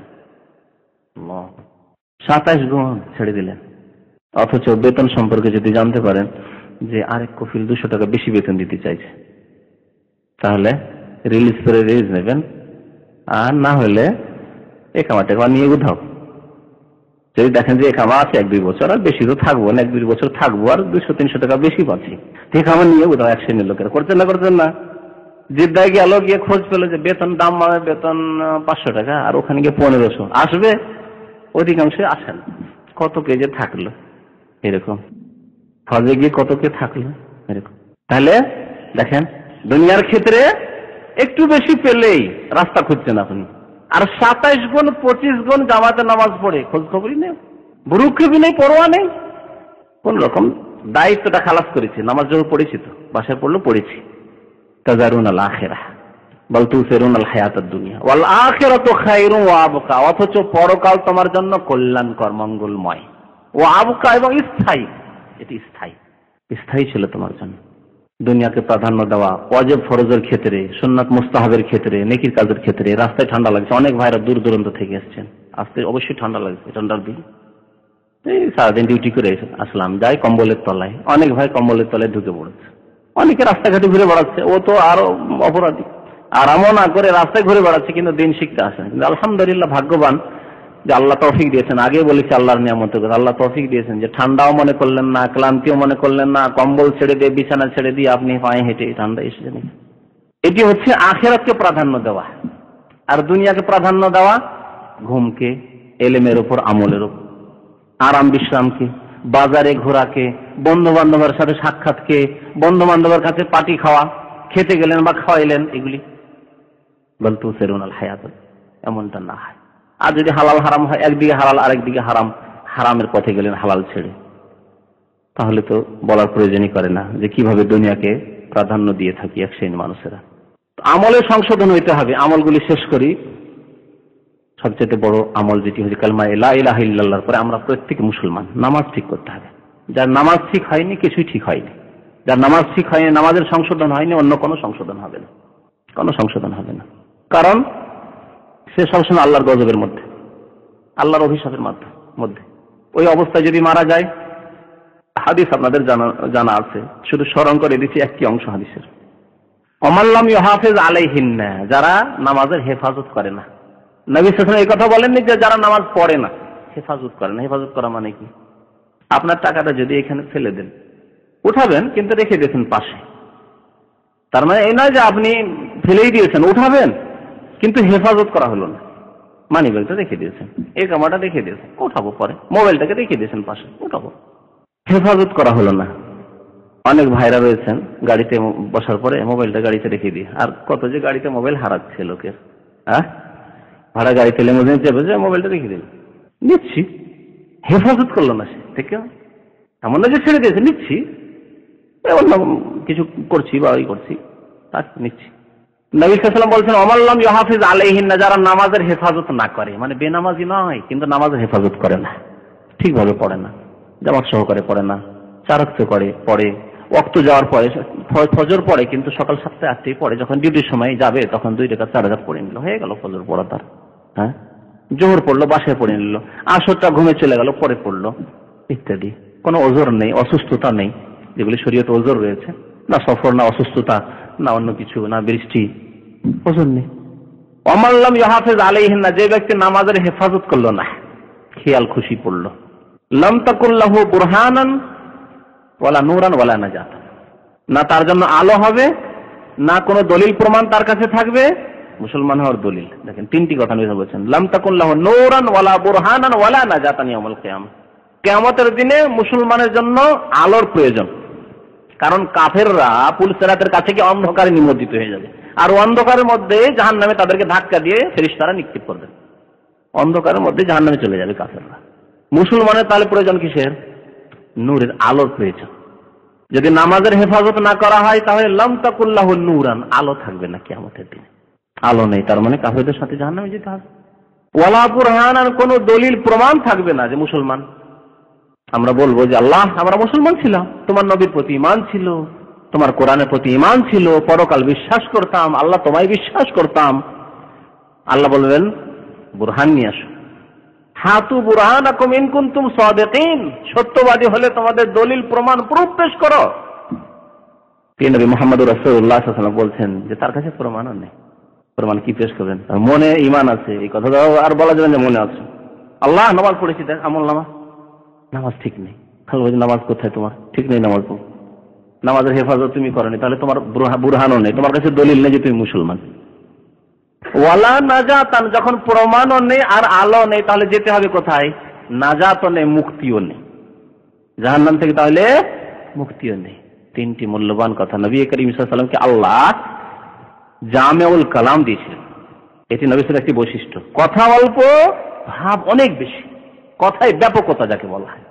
Speaker 1: 27 গুণ ছেড়ে দিলেন। অথচ বেতন সম্পর্কে যদি জানতে পারেন যে আরেক কফিল 200 টাকা বেশি বেতন দিতে চাইছে, তাহলে রিলিজ করে রিলিজ নেবেন, আর না হলে একামা টেকামা নিয়ে উধাও। যদি দেখেন যে একামা আছে 1-2 বছর, আর বেশি তো থাকবো না, 1-2 বছর থাকবো, আর 200-300 টাকা বেশি পাচ্ছি, একামা নিয়ে উধাও। 1 শ্রেণীর লোকেরা করছেন না? জিদ্দায় গেল, গিয়ে খোঁজ পেল যে বেতন দাম মানে বেতন 500 টাকা, আর ওখানে গিয়ে 1500 আসবে। অধিকাংশ আসেন, কত কেজে থাকলো এরকম, হজে গিয়ে কত কে থাকলো এরকম। তাহলে দেখেন, দুনিয়ার ক্ষেত্রে একটু বেশি পেলেই রাস্তা খুঁজছেন আপনি, আর 27 গুণ 25 গুণ জামাতে নামাজ পড়ে খোঁজ খবরই নেই, বুরুক্ষেপই নেই, পরোয়া নেই। কোন রকম দায়িত্বটা খালাস করেছি, নামাজ যখন পড়েছি তো বাসায় পড়লো, পড়েছি। তাজারুন আল আখিরাহ বাল তুসিরুন আল হায়াতাদ দুনিয়া ওয়াল আখিরাতু খায়রুন ওয়া আবকা, অথচ পরকাল তোমার জন্য কল্যাণকর, মঙ্গলময়। ওয়া আবকা, এবং স্থায়ী, এটি স্থায়ী ছিল তোমার জন্য। দুনিয়াকে প্রাধান্য দেওয়া, ওয়াজিব ফরজের ক্ষেত্রে, সুন্নাত মুস্তাহাবের ক্ষেত্রে, নেকির কাজের ক্ষেত্রে। রাস্তায় ঠান্ডা লাগছে, অনেক ভাইরা দূর দূরান্ত থেকে এসেছেন, আসতে অবশ্যই ঠান্ডা লাগছে, ঠান্ডার দিন। এই সারাদিন ডিউটি করে আসলাম, যাই কম্বলের তলায়, অনেক ভাই কম্বলের তলায় ঢুকে পড়েছে। অনেকে রাস্তাঘাটে ঘুরে বেড়াচ্ছে, ও তো আরো অপরাধী, আরামও না করে রাস্তায় ঘুরে বেড়াচ্ছে, কিন্তু দিন শিখতে আসেন। কিন্তু আলহামদুলিল্লাহ ভাগ্যবান যে আল্লাহ তৌফিক দিয়েছেন। আগে বলেছি আল্লাহর নিয়ামতের কথা, আল্লাহ তৌফিক দিয়েছেন যে ঠান্ডাও মনে করলেন না, ক্লান্তিও মনে করলেন না, কম্বল ছেড়ে দিয়ে, বিছানা ছেড়ে দিয়ে আপনি পায়ে হেঁটে ঠান্ডা এসেছেন। এটি হচ্ছে আখিরাতকে প্রাধান্য দেওয়া। আর দুনিয়াকে প্রাধান্য দেওয়া ঘুমকে, এলেমের উপর, আমলের উপর, আরাম বিশ্রামকে, বাজারে ঘোরাকে, বন্ধু বান্ধবের সাথে সাক্ষাৎকে, বন্ধু বান্ধবের কাছে পার্টি খাওয়া, খেতে গেলেন বা খাওয়াইলেন, এগুলি বল তুসিরুন আল হায়াত, এমনটা না হয়। আর যদি হালাল হারাম হয়, একদিকে হালাল আরেকদিকে হারাম, হারামের পথে গেলেন হালাল ছেড়ে, তাহলে তো বলার প্রয়োজনই করে না যে কিভাবে দুনিয়াকে প্রাধান্য দিয়ে থাকি এক শ্রেণীর মানুষেরা। আমলের সংশোধন হইতে হবে। আমলগুলি শেষ করি। সবচেয়ে বড় আমল যেটি হচ্ছে কালমা লা ইলাহা ইল্লাল্লাহর পরে আমরা প্রত্যেক মুসলমান, নামাজ ঠিক করতে হবে। যার নামাজ ঠিক হয়নি, কিছুই ঠিক হয়নি। যার নামাজ ঠিক হয়নি, নামাজের সংশোধন হয়নি, অন্য কোনো সংশোধন হবে না, কোনো সংশোধন হবে না। কারণ সে সবসময় আল্লাহর গজবের মধ্যে, আল্লাহর অভিশাপের মধ্যে। ওই অবস্থায় যদি মারা যায়, হাদিস আপনাদের জানা আছে, শুধু স্মরণ করে দিচ্ছি একটি অংশ হাদিসের। ওমাল্লাম ইউহাফিজ আলাইহিন্না, যারা নামাজের হেফাজত করে না। নবী সাল্লাল্লাহু আলাইহি ওয়াসাল্লাম এই কথা বলেননি যে যারা নামাজ পড়ে না, হেফাজত করে না। হেফাজত করা মানে কি? আপনার টাকাটা যদি এখানে ফেলে দেন, উঠাবেন কিন্তু রেখে দিয়েছেন পাশে, তার মানে এই নয় যে আপনি ফেলেই দিয়েছেন, উঠাবেন কিন্তু হেফাজত করা হলো না। মানি ব্যাগটা রেখে দিয়েছেন, এই কামাটা রেখে দিয়েছেন, উঠাবো পরে। মোবাইলটাকে রেখে দিয়েছেন পাশে, উঠাবো, হেফাজত করা হলো না। অনেক ভাইরা রয়েছেন গাড়িতে বসার পরে মোবাইলটা গাড়িতে রেখে দিয়ে, আর কত যে গাড়িতে মোবাইল হারাচ্ছে লোকের। ভাড়া গাড়িতে লিমুজিন চেপে যে মোবাইলটা রেখে দিল, নিচ্ছি, হেফাজত করলো না সে, ঠিক আছে? এমন না যে ছেড়ে দিয়েছে, নিচ্ছি, অন্য কিছু করছি বা ওই করছি, তার নিচ্ছি। নবী সাল্লাল্লাহু আলাইহি ওয়াসাল্লাম বলছেন ওমাল্লাম ইউহাফিজ আলাইহিন্না, যারা নামাজের হেফাজত না করে, মানে বেনামাজি নয় কিন্তু নামাজের হেফাজত করে না, ঠিকভাবে পড়ে না, জামাত সহকারে পড়ে না, 4 ওয়াক্ত পড়ে, ওয়াক্ত যাওয়ার পরে ফজর পড়ে কিন্তু সকাল 7টা 8টায় পড়ে, যখন ডিউটির সময় যাবে তখন 2 রাকাত 4 রাকাত পড়ে নিল, হয়ে গেল ফজর পড়া তার। জোহর পড়লো, বাসায় পড়ে নিল, আসরটা ঘুমে চলে গেল, পরে পড়লো, ইত্যাদি। কোনো ওজর নেই, অসুস্থতা নেই, যেগুলি শরীয়তে ওজর রয়েছে, না সফর, না অসুস্থতা, না অন্য কিছু, না বৃষ্টি, ওজর নেই। ওমাল্লাম ইউহাফিজ আলাইহিন্না, যে ব্যক্তি নামাজের হেফাজত করলো না, খেয়াল খুশি পড়লো, লাম তাকুল্লাহু বুরহানান ওয়ালা নূরান ওয়ালা নাজাত, না তার জন্য আলো হবে, না কোনো দলিল প্রমাণ তার কাছে থাকবে। মুসলমান হওয়ার দলিল দেখেন, 3টি কথা নবী বলেছেন, লাম তাকুল্লাহু নূরান ওয়ালা বুরহানান ওয়ালা নাজাতান ইয়াউমুল কিয়ামah। কিয়ামতের দিনে মুসলমানের জন্য আলোর প্রয়োজন, কারণ কাফেররা পুল সিরাতের কাছে গিয়ে অন্ধকারে নিমজ্জিত হয়ে যাবে, আর অন্ধকারের মধ্যে জাহান্নামে তাদেরকে ধাক্কা দিয়ে ফেরেশতারা নিক্ষেপ করবে, অন্ধকারের মধ্যে জাহান্নামে চলে যাবে কাফেররা। মুসলমানের তাহলে প্রয়োজন কিসের? নূরের, আলোর প্রয়োজন। যদি নামাজের হেফাজত না করা হয় তাহলে লাম তাকুল্লাহু নূরান, আলো থাকবে না কিয়ামতের দিনে। আলো নেই, তার মানে কাফেরদের সাথে জাহান্নামে যেতে হবে। ওয়ালা বুরহানান, কোন দলিল প্রমাণ থাকবে না যে মুসলমান। আমরা বলবো যে আল্লাহ আমরা মুসলমান ছিলাম, তোমার নবীর প্রতি ঈমান ছিল, তোমার কোরআনের প্রতি ঈমান ছিল, পরকাল বিশ্বাস করতাম, আল্লাহ তোমায় বিশ্বাস করতাম। আল্লাহ বলবেন বুরহান নিয়ে আসো, হাতু বুরহানাকুম ইন কুনতুম সাদিকিন, সত্যবাদী হলে তোমাদের দলিল প্রমাণ প্রুফ পেশ করো। প্রিয় নবী মুহাম্মদুর রাসূলুল্লাহ সাল্লাল্লাহু আলাইহি ওয়াসাল্লাম বলছেন যে তার কাছে প্রমাণ নেই। প্রমাণ কি পেশ করবেন? মনে ঈমান আছে, এই কথা আর বলা যাবে না মনে আছে। আল্লাহ নামাজ পড়েছি, দেখ আমল নামা, নামাজ ঠিক নেই। খালি বলছে নামাজ কোথায় তোমার, ঠিক নেই নামাজ পড়ো, নামাজের হেফাজত তুমি করনি, তাহলে তোমার বুরহানও নেই, তোমার কাছে দলিল নেই যে তুমি মুসলমান। ওয়ালা নাজাতান, যখন প্রমাণও নেই আর আলো নেই, তাহলে যেতে হবে কোথায়? নাজাতও নেই, মুক্তিও নেই, জাহান্নাম থেকে তাহলে মুক্তিও নেই। তিনটি মূল্যবান কথা নবী করিম সাল্লাল্লাহু আলাইহি ওয়াসাল্লামকে আল্লাহ জামেউল কালাম দিয়েছিলেন। এটি নবীর একটি বৈশিষ্ট্য, কথা অল্প ভাব অনেক বেশি, কথায় ব্যাপকতা যাকে বলা হয়,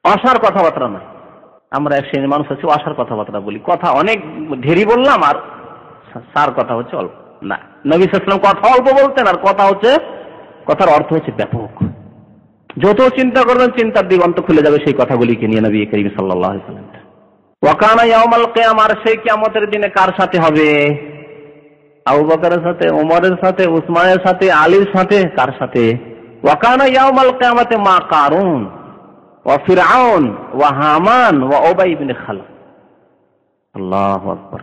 Speaker 1: অসার কথাবার্তা নয়। আমরা এক শ্রেণীর মানুষ আছি অসার কথাবার্তা বলি, কথা অনেক ঢেরি বললাম আর সার কথা হচ্ছে অল্প। না, নবী সাল্লাল্লাহু আলাইহি ওয়াসাল্লাম কথা অল্প বলতেন আর কথা হচ্ছে, কথার অর্থ হচ্ছে ব্যাপক। যত চিন্তা করবেন চিন্তার দিগন্ত খুলে যাবে সেই কথাগুলিকে নিয়ে নবী করিম সাল্লাল্লাহু আলাইহি ওয়াসাল্লাম। ওয়া কানা ইয়াউমাল কিয়ামা, আর সেই কিয়ামতের দিনে কার সাথে হবে? আবু বকরের সাথে, ওমরের সাথে, উসমানের সাথে, আলীর সাথে, কার সাথে? ওয়া কানা ইয়াউমাল কিয়ামাতে মা কারুন ওয়া ফিরআউন ওয়া হামান ওয়া উবাই ইবনে খালদ। আল্লাহু আকবার।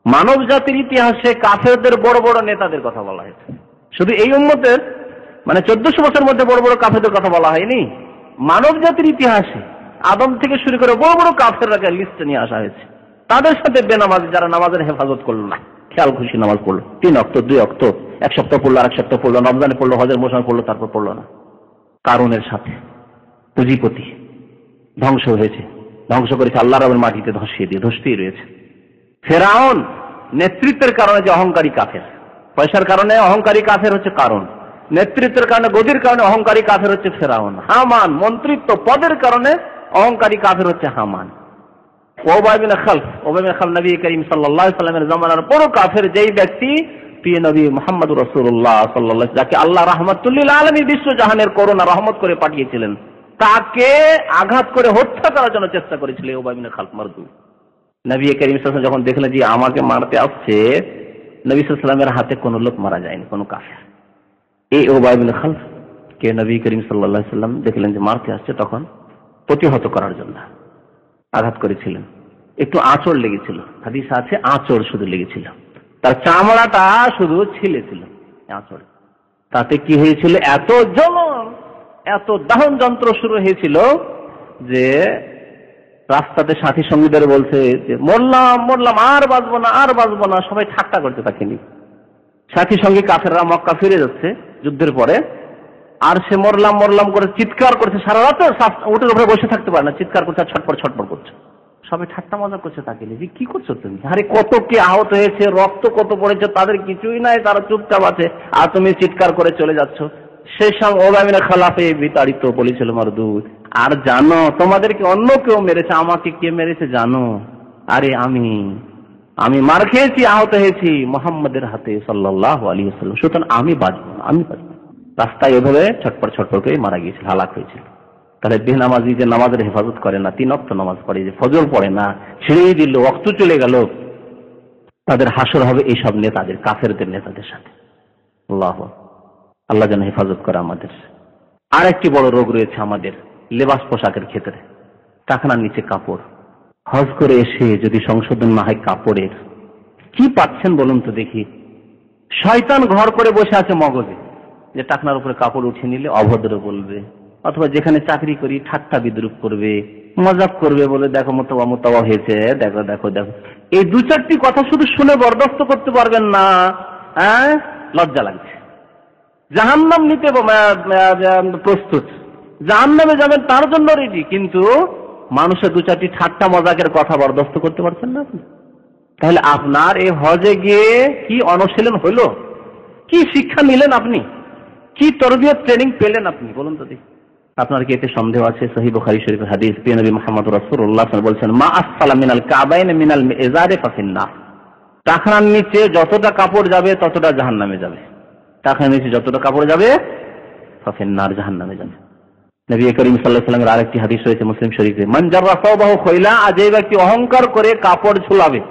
Speaker 1: মানব জাতির ইতিহাসে কাফেরদের বড় বড় নেতাদের কথা বলা হয়েছে। শুধু এই উম্মতের মানে 1400 বছরের মধ্যে বড় বড় কাফেরদের কথা বলা হয়নি, মানব জাতির ইতিহাসে আদম থেকে শুরু করে বড় বড় কাফেররা লিস্টে নিয়ে আসা হয়েছে। তাদের সাথে বেনামাজি যারা নামাজের হেফাজত করলো না, খেয়াল খুশি নামাজ পড়লো, 3 ওয়াক্ত 2 ওয়াক্ত, এক সপ্তাহ পড়লো, আরেক সপ্তাহ পড়লো, রমজানে পড়লো, হজের মৌসুমে পড়লো, তারপর পড়লো না। কারণের সাথে পুঁজিপতি ধ্বংস হয়েছে, ধ্বংস করেছে আল্লাহ রাবের মাটিতে ধসিয়ে দিয়ে, ধসতেই রয়েছে। ফেরাউন নেতৃত্বের কারণে যে অহংকারী কাফের, পয়সার কারণে অহংকারী কাফের হচ্ছে কারণ, নেতৃত্বের কারণে গদির কারণে অহংকারী কাফের হচ্ছে ফেরাউন। হামান মন্ত্রিত্ব পদের কারণে অহংকারী কাফের হচ্ছে হামান। উবাই ইবনে খালদ, উবাই ইবনে খালদ নবী করিম সাল্লাল্লাহু আলাইহি ওয়াসাল্লামের জামানার বড় কাফের, যেই ব্যক্তি প্রিয় নবী মুহাম্মদুর রাসূলুল্লাহ সাল্লাল্লাহু আলাইহি ওয়াসাল্লাম, যাকে আল্লাহ রাহমাতুল লিল আলামিন বিশ্বজাহানের করুণা রহমত করে পাঠিয়েছিলেন, তাকে আঘাত করে হত্যা করার জন্য চেষ্টা করেছিল উবাই ইবনে খালদ মারদু। নবী করিম সাল্লাল্লাহু আলাইহি ওয়াসাল্লাম যখন দেখলেন যে আমাকে মারতে আসছে, নবী সাল্লাল্লাহু আলাইহি ওয়াসাল্লামের হাতে কোনো লোক মারা যায়নি, কোনো কাফের। এই উবাই ইবনে খালদ কে নবী করিম সাল্লাল্লাহু আলাইহি ওয়াসাল্লাম দেখলেন যে মারতে আসছে, তখন প্রতিহত করার জন্য আঘাত করেছিলেন। একটু আঁচড় লেগেছিল, হাদিস আছে আঁচড় শুধু লেগেছিল, তার চামড়াটা শুধু ছিলেছিল আঁচড়। তাতে কি হয়েছিল? এত জ্বলন, এত দাহন যন্ত্র শুরু হয়েছিল যে রাস্তাতে সাথী সঙ্গীদের বলছে যে মরলাম মরলাম, আর বাঁচবো না, আর বাঁচবো না। সবাই ঠাট্টা করতে তাকে নিয়ে। সাথী সঙ্গী কাফেররা মক্কা ফিরে যাচ্ছে যুদ্ধের পরে, আর সে মরলাম মরলাম করে চিৎকার করছে, সারা রাতে উটের উপরে বসে থাকতে পারে না, চিৎকার করছে আর ছটপট ছটপট করছে। সবাই ঠাট্টা মজা করছে তাকে নিয়ে, যে কি করছো তুমি, আরে কত কে আহত হয়েছে, রক্ত কত পড়েছে, তাদের কিছুই নাই, তারা চুপচাপ আছে, আর তুমি চিৎকার করে চলে যাচ্ছ। সেই সঙ্গে উবাই ইবনে খালদে বিতাড়িত বলেছিল মারদুদ, আর জানো তোমাদেরকে অন্য কেউ মেরেছে, আমাকে কে মেরেছে জানো? আরে আমি মার খেয়েছি, আহত হয়েছি মুহাম্মাদের হাতে সাল্লাল্লাহু আলাইহি ওয়াসাল্লাম, সুতরাং আমি বাঁচবো না, আমি বাঁচবো। রাস্তায় এভাবে ছটপট ছটপট করে মারা গিয়েছিল, হালাক হয়েছিল। তাহলে বেনামাজি যে নামাজের হেফাজত করে না, 3 ওয়াক্ত নামাজ পড়ে, যে ফজর পড়ে না, ছেড়েই দিল, ওয়াক্ত চলে গেল, তাদের হাসর হবে এইসব নেতাদের, কাফেরদের নেতাদের সাথে। আল্লাহ যেন হেফাজত করে আমাদের। আর একটি বড় রোগ রয়েছে আমাদের লেবাস পোশাকের ক্ষেত্রে, টাকনার নিচে কাপড়। হজ করে এসে যদি সংশোধন না হয় কাপড়ের, কি পাচ্ছেন বলুন তো দেখি? শয়তান ঘর করে বসে আছে মগজে, যে টাকনার উপরে কাপড় উঠিয়ে নিলে অভদ্র বলবে, অথবা যেখানে চাকরি করি ঠাট্টা বিদ্রুপ করবে, মজাক করবে, বলে দেখো মোতাবা মোতাবা হয়েছে, দেখো দেখো দেখো। এই 2-4টি কথা শুধু শুনে বরদাস্ত করতে পারবেন না, হ্যাঁ, লজ্জা লাগছে। জাহান্নাম নিতে প্রস্তুত, জাহান্নামে যাবেন তার জন্য রেডি, কিন্তু মানুষের 2-4টি ঠাট্টা মজাকের কথা বরদাস্ত করতে পারছেন না আপনি। তাহলে আপনার এই হজে গিয়ে কি অনুশীলন হলো, কি শিক্ষা নিলেন আপনি, কি তরবিয়ত ট্রেনিং পেলেন আপনি বলুন তো দেখি? আপনার কি এতে সন্দেহ আছে? সহিহ বুখারী শরীফের হাদিস, প্রিয় নবী মুহাম্মদ রাসূলুল্লাহ সাল্লাল্লাহু আলাইহি ওয়াসাল্লাম বলছেন, মা আসফালা মিনাল কাবাইন মিনাল ইজারি ফাফিন্নার। টাকনার নিচে যতটা কাপড় যাবে ততটা জাহান্নামে যাবে। টাকনার নিচে যতটা কাপড় যাবে ফাফিন্নার, জাহান্নামে যাবে। নবী করিম সাল্লাল্লাহু আলাইহি ওয়াসাল্লামের আরেকটি হাদিস রয়েছে মুসলিম শরীফে, মান জাররা সাওবাহু খয়লা, যে ব্যক্তি অহংকার করে কাপড় ঝুলাবে,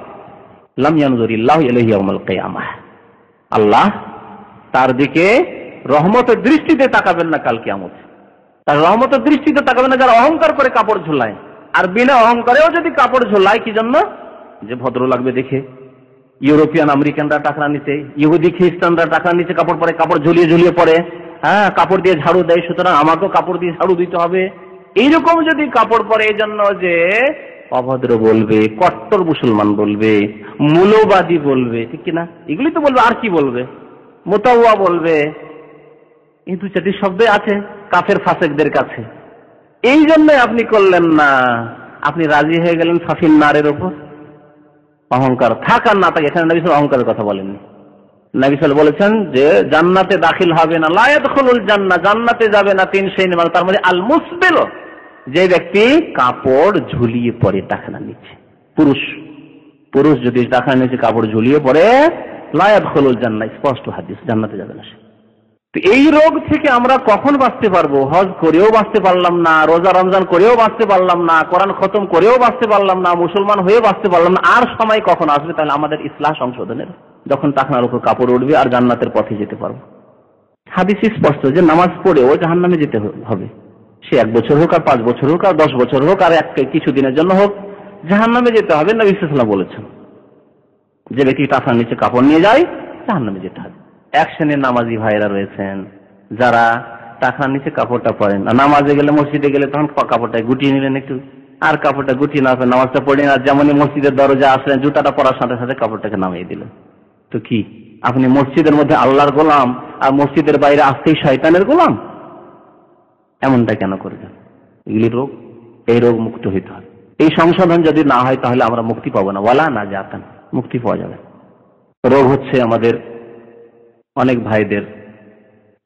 Speaker 1: লাম ইয়ানজুরিল্লাহু ইলাইহি ইয়াউমাল কিয়ামাহ, আল্লাহ তার দিকে রহমতের দৃষ্টিতে তাকাবেন না কাল কিয়ামতে। তার রহমতের দৃষ্টিতে তাকাবেন না যারা অহংকার করে কাপড় ঝুলায়। আর বিনা অহংকারেও যদি কাপড় ঝুলায়, কি জন্য? যে ভদ্র লাগবে দেখে। ইউরোপিয়ান আমেরিকানরা টাকরা নিচে, ইহুদি খ্রিস্টানরা টাকরা নিচে কাপড় পরে, কাপড় ঝুলিয়ে ঝুলিয়ে পরে, হ্যাঁ, কাপড় দিয়ে ঝাড়ু দেয়, সুতরাং আমাকেও কাপড় দিয়ে ঝাড়ু দিতে হবে। এইরকম যদি কাপড় পরে, এই জন্য যে অভদ্র বলবে, কট্টর মুসলমান বলবে, মূলবাদী বলবে, ঠিক কিনা? এগুলি তো বলবে, আর কি বলবে? মোতাওয়া বলবে, এই দু চারটি শব্দ আছে কাফের ফাসেকদের কাছে। এই জন্য আপনি করলেন না, আপনি রাজি হয়ে গেলেন ফাফিন্নারের ওপর। অহংকার থাক আর না থাকে, এখানে নবী সাল্লাল্লাহু অহংকারের কথা বলেননি। নবী সাল্লাল্লাহু বলেছেন যে জান্নাতে দাখিল হবে না, লা ইয়াদখুলুল জান্নাহ, জান্নাতে যাবে না তিন শ্রেণীর মানুষ, তার মধ্যে আল মুসবিল, যে ব্যক্তি কাপড় ঝুলিয়ে পড়ে টাকনার নিচে। পুরুষ যদি টাকনার নিচে কাপড় ঝুলিয়ে পড়ে, লা ইয়াদখুলুল জান্নাহ, স্পষ্ট হাদিস, জান্নাতে যাবে না সে। তো এই রোগ থেকে আমরা কখন বাঁচতে পারবো? হজ করেও বাঁচতে পারলাম না, রোজা রমজান করেও বাঁচতে পারলাম না, কোরআন খতম করেও বাঁচতে পারলাম না, মুসলমান হয়ে বাঁচতে পারলাম না। আর সময় কখন আসবে তাহলে আমাদের ইসলাহ সংশোধনের? যখন টাকনার উপর কাপড় উঠবে আর জান্নাতের পথে যেতে পারবো। হাদিস স্পষ্ট যে নামাজ পড়েও জাহান্নামে যেতে হবে। সে 1 বছর হোক, আর 5 বছর হোক, আর 10 বছর হোক, আর কিছুদিনের জন্য হোক, জাহান্নামে যেতে হবে। নবী সাল্লাল্লাহু আলাইহি ওয়াসাল্লাম বলেছেন যে ব্যক্তি টাকনার নিচে কাপড় নিয়ে যায়, জাহান্নামে যেতে হবে। এক শ্রেণীর নামাজি ভাইরা রয়েছেন যারা টাকনার নিচে কাপড়টা পরেন, নামাজে গেলে, মসজিদে গেলে তখন কাপড়টা গুটিয়ে নিলেন একটু, আর কাপড়টা গুটিয়ে না নামাজটা পড়লেন, আর যেমনই মসজিদের দরজা আসলেন, জুতাটা পরার সাথে সাথে কাপড়টাকে নামিয়ে দিলেন। তো কি আপনি মসজিদের মধ্যে আল্লাহর গোলাম, আর মসজিদের বাইরে আসতেই শয়তানের গোলাম? এমনটা কেন করবেন? এগুলি রোগ, এই রোগ মুক্ত হইতে হবে। এই সংশোধন যদি না হয় তাহলে আমরা মুক্তি পাবো না, ওয়ালা না যাতেন, মুক্তি পাওয়া যাবে। রোগ হচ্ছে আমাদের অনেক ভাইদের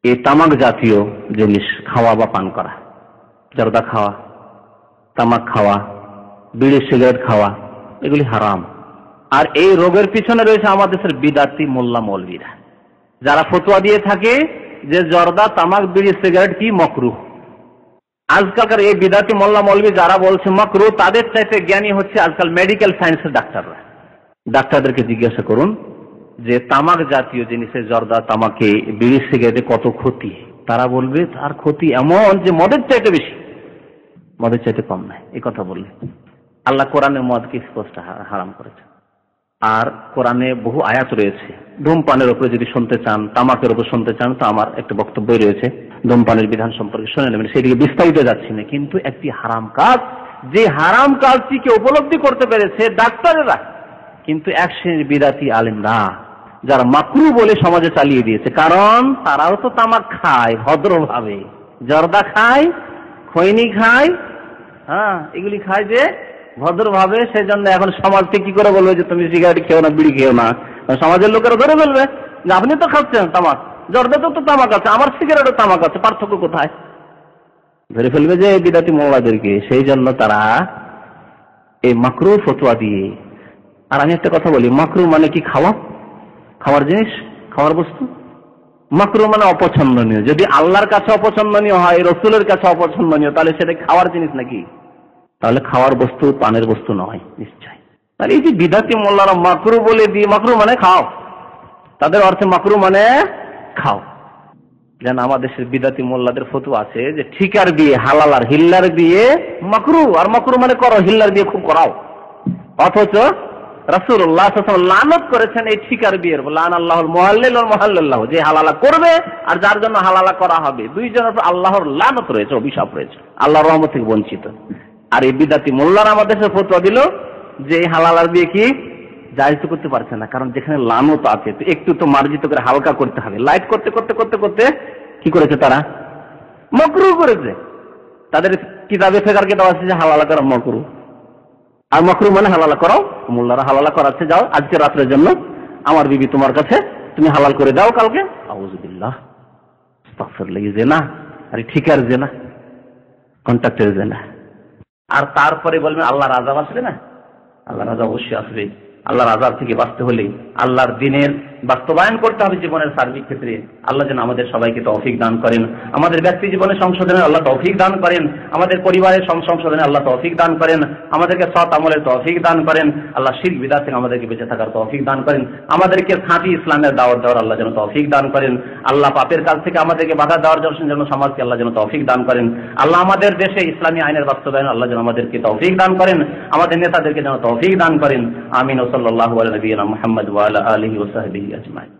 Speaker 1: এই তামাক জাতীয় জিনিস খাওয়া বা পান করা, জর্দা খাওয়া, তামাক খাওয়া, বিড়ি সিগারেট খাওয়া, এগুলি হারাম। আর এই রোগের পিছনে রয়েছে আমাদের দেশের বিদাতি মোল্লা মৌলবীরা, যারা ফতোয়া দিয়ে থাকে যে জর্দা, তামাক, বিড়ি সিগারেট কি মাকরুহ। আজকালকার এই বিদাতি মোল্লা মৌলবী যারা বলছে মাকরুহ, তাদের চাইতে জ্ঞানী হচ্ছে আজকাল মেডিকেল সায়েন্সের ডাক্তাররা। ডাক্তারদেরকে জিজ্ঞাসা করুন যে তামাক জাতীয় জিনিসে, জর্দা, তামাকে, বিড়ি সিগারেটে কত ক্ষতি। তারা বলবে তার ক্ষতি এমন যে মদের চাইতে বেশি, মদের চাইতে কম নয়। এই কথা বললে আল্লাহ কোরআনে মদকে স্পষ্ট হারাম করেছে। আর কোরআনে বহু আয়াত রয়েছে। ধূমপানের উপরে যদি শুনতে চান, তামাকের উপর শুনতে চান, তো আমার একটা বক্তব্য রয়েছে ধূমপানের বিধান সম্পর্কে, শুনে নেবেন। সেদিকে বিস্তারিত যাচ্ছি না, কিন্তু একটি হারাম কাজ, যে হারাম কাজটিকে উপলব্ধি করতে পেরেছে ডাক্তারেরা, কিন্তু এক শ্রেণীর বিদাতি আলেমরা যারা মাকরু বলে সমাজে চালিয়ে দিয়েছে। কারণ তারাও তো তামাক খায় ভদ্রভাবে, জর্দা খায়, খৈনি খায়, হ্যাঁ, এগুলি খায় যে ভদ্রভাবে। সেই জন্য এখন সমাজকে কি করে বলবে যে তুমি সিগারেট খেও না, বিড়ি খেও না? সমাজের লোকেরা ধরে ফেলবে যে আপনি তো খাচ্ছেন তামাক, জর্দাতে তো তামাক আছে, আমার সিগারেটও তামাক আছে, পার্থক্য কোথায়? ধরে ফেলবে যে বিদাতি মোল্লাদেরকে। সেই জন্য তারা এই মাকরু ফতোয়া দিয়ে। আর আমি একটা কথা বলি, মাকরু মানে কি? খাওয়ার জিনিস, খাওয়ার বস্তু। মাকরু মানে অপছন্দনীয়। যদি আল্লাহর কাছে অপছন্দনীয় হয়, রসুলের কাছে অপছন্দনীয়, তাহলে সেটা খাওয়ার জিনিস নাকি? তাহলে খাওয়ার বস্তু, পানের বস্তু নয় নিশ্চয়। তাহলে এই যে বিদাতি মোল্লারা মাকরু বলে দিয়ে, মাকরু মানে খাও, তাদের অর্থে মাকরু মানে খাও। যেন আমাদের দেশের বিদাতি মোল্লাদের ফতোয়া আছে যে ঠিকার বিয়ে হালাল, আর হিল্লার বিয়ে মাকরু, আর মাকরু মানে করো, হিল্লার বিয়ে খুব করাও। অথচ রাসূলুল্লাহ সাল্লাল্লাহু আলাইহি ওয়াসাল্লাম লানত করেছেন এই ঠিকার বিয়ের, লান আল্লাহুল মুহাল্লিল ওয়াল মুহাল্লাল্লাহু, যে হালালা করবে আর যার জন্য হালালা করা হবে, দুইজনের উপর আল্লাহর লানত রয়েছে, অভিশাপ রয়েছে, আল্লাহর রহমত থেকে বঞ্চিত। আর এই বিদাতি মোল্লারা আমাদের দেশে ফতোয়া দিল যে হালালার বিয়ে কি জায়েজ করতে পারছে না, কারণ যেখানে লানত আছে তো একটু তো মার্জিত করে হালকা করতে হবে। লাইট করতে করতে করতে করতে কি করেছে তারা? মাকরু করেছে। তাদের কিতাবে ফিকর কিতাব আছে যে হালালা করা মাকরু, আর মাকরু মানে হালালা করো। মোল্লারা হালালা করাচ্ছে, যাও আজকে রাতের জন্য আমার বিবি তোমার কাছে, তুমি হালাল করে দাও কালকে। আউযুবিল্লাহ, আস্তাগফিরুল্লাহ, জেনা, আরে ঠিকার জেনা। কন্ট্রাক্টর না। আর তারপরে বলবেন আল্লাহর আযাব আসবে না? আল্লাহর আযাব অবশ্যই আসবে। আল্লাহর আযাব থেকে বাঁচতে হলে আল্লাহর দ্বীনের বাস্তবায়ন করতে হবে জীবনের সার্বিক ক্ষেত্রে। আল্লাহ যেন আমাদের সবাইকে তৌফিক দান করেন, আমাদের ব্যক্তি জীবনে সংশোধনে আল্লাহ তৌফিক দান করেন, আমাদের পরিবারের সংশোধনে আল্লাহ তৌফিক দান করেন, আমাদেরকে সৎ আমলের তৌফিক দান করেন, আল্লাহ শিরক বিদআত থেকে আমাদেরকে বেঁচে থাকার তৌফিক দান করেন, আমাদেরকে খাঁটি ইসলামের দাওয়াত দেওয়ার আল্লাহ যেন তৌফিক দান করেন, আল্লাহ পাপের কাজ থেকে আমাদেরকে বাধা দেওয়ার জন্য সমাজকে আল্লাহ যেন তৌফিক দান করেন, আল্লাহ আমাদের দেশে ইসলামী আইনের বাস্তবায়ন আল্লাহ যেন আমাদেরকে তৌফিক দান করেন, আমাদের নেতাদেরকে যেন তৌফিক দান করেন। আমিন। ওয়া সাল্লাল্লাহু আলা নবিয়িনা মুহাম্মদ ওয়া আলা আলিহি ওয়া সাহবিহি আজমাইন।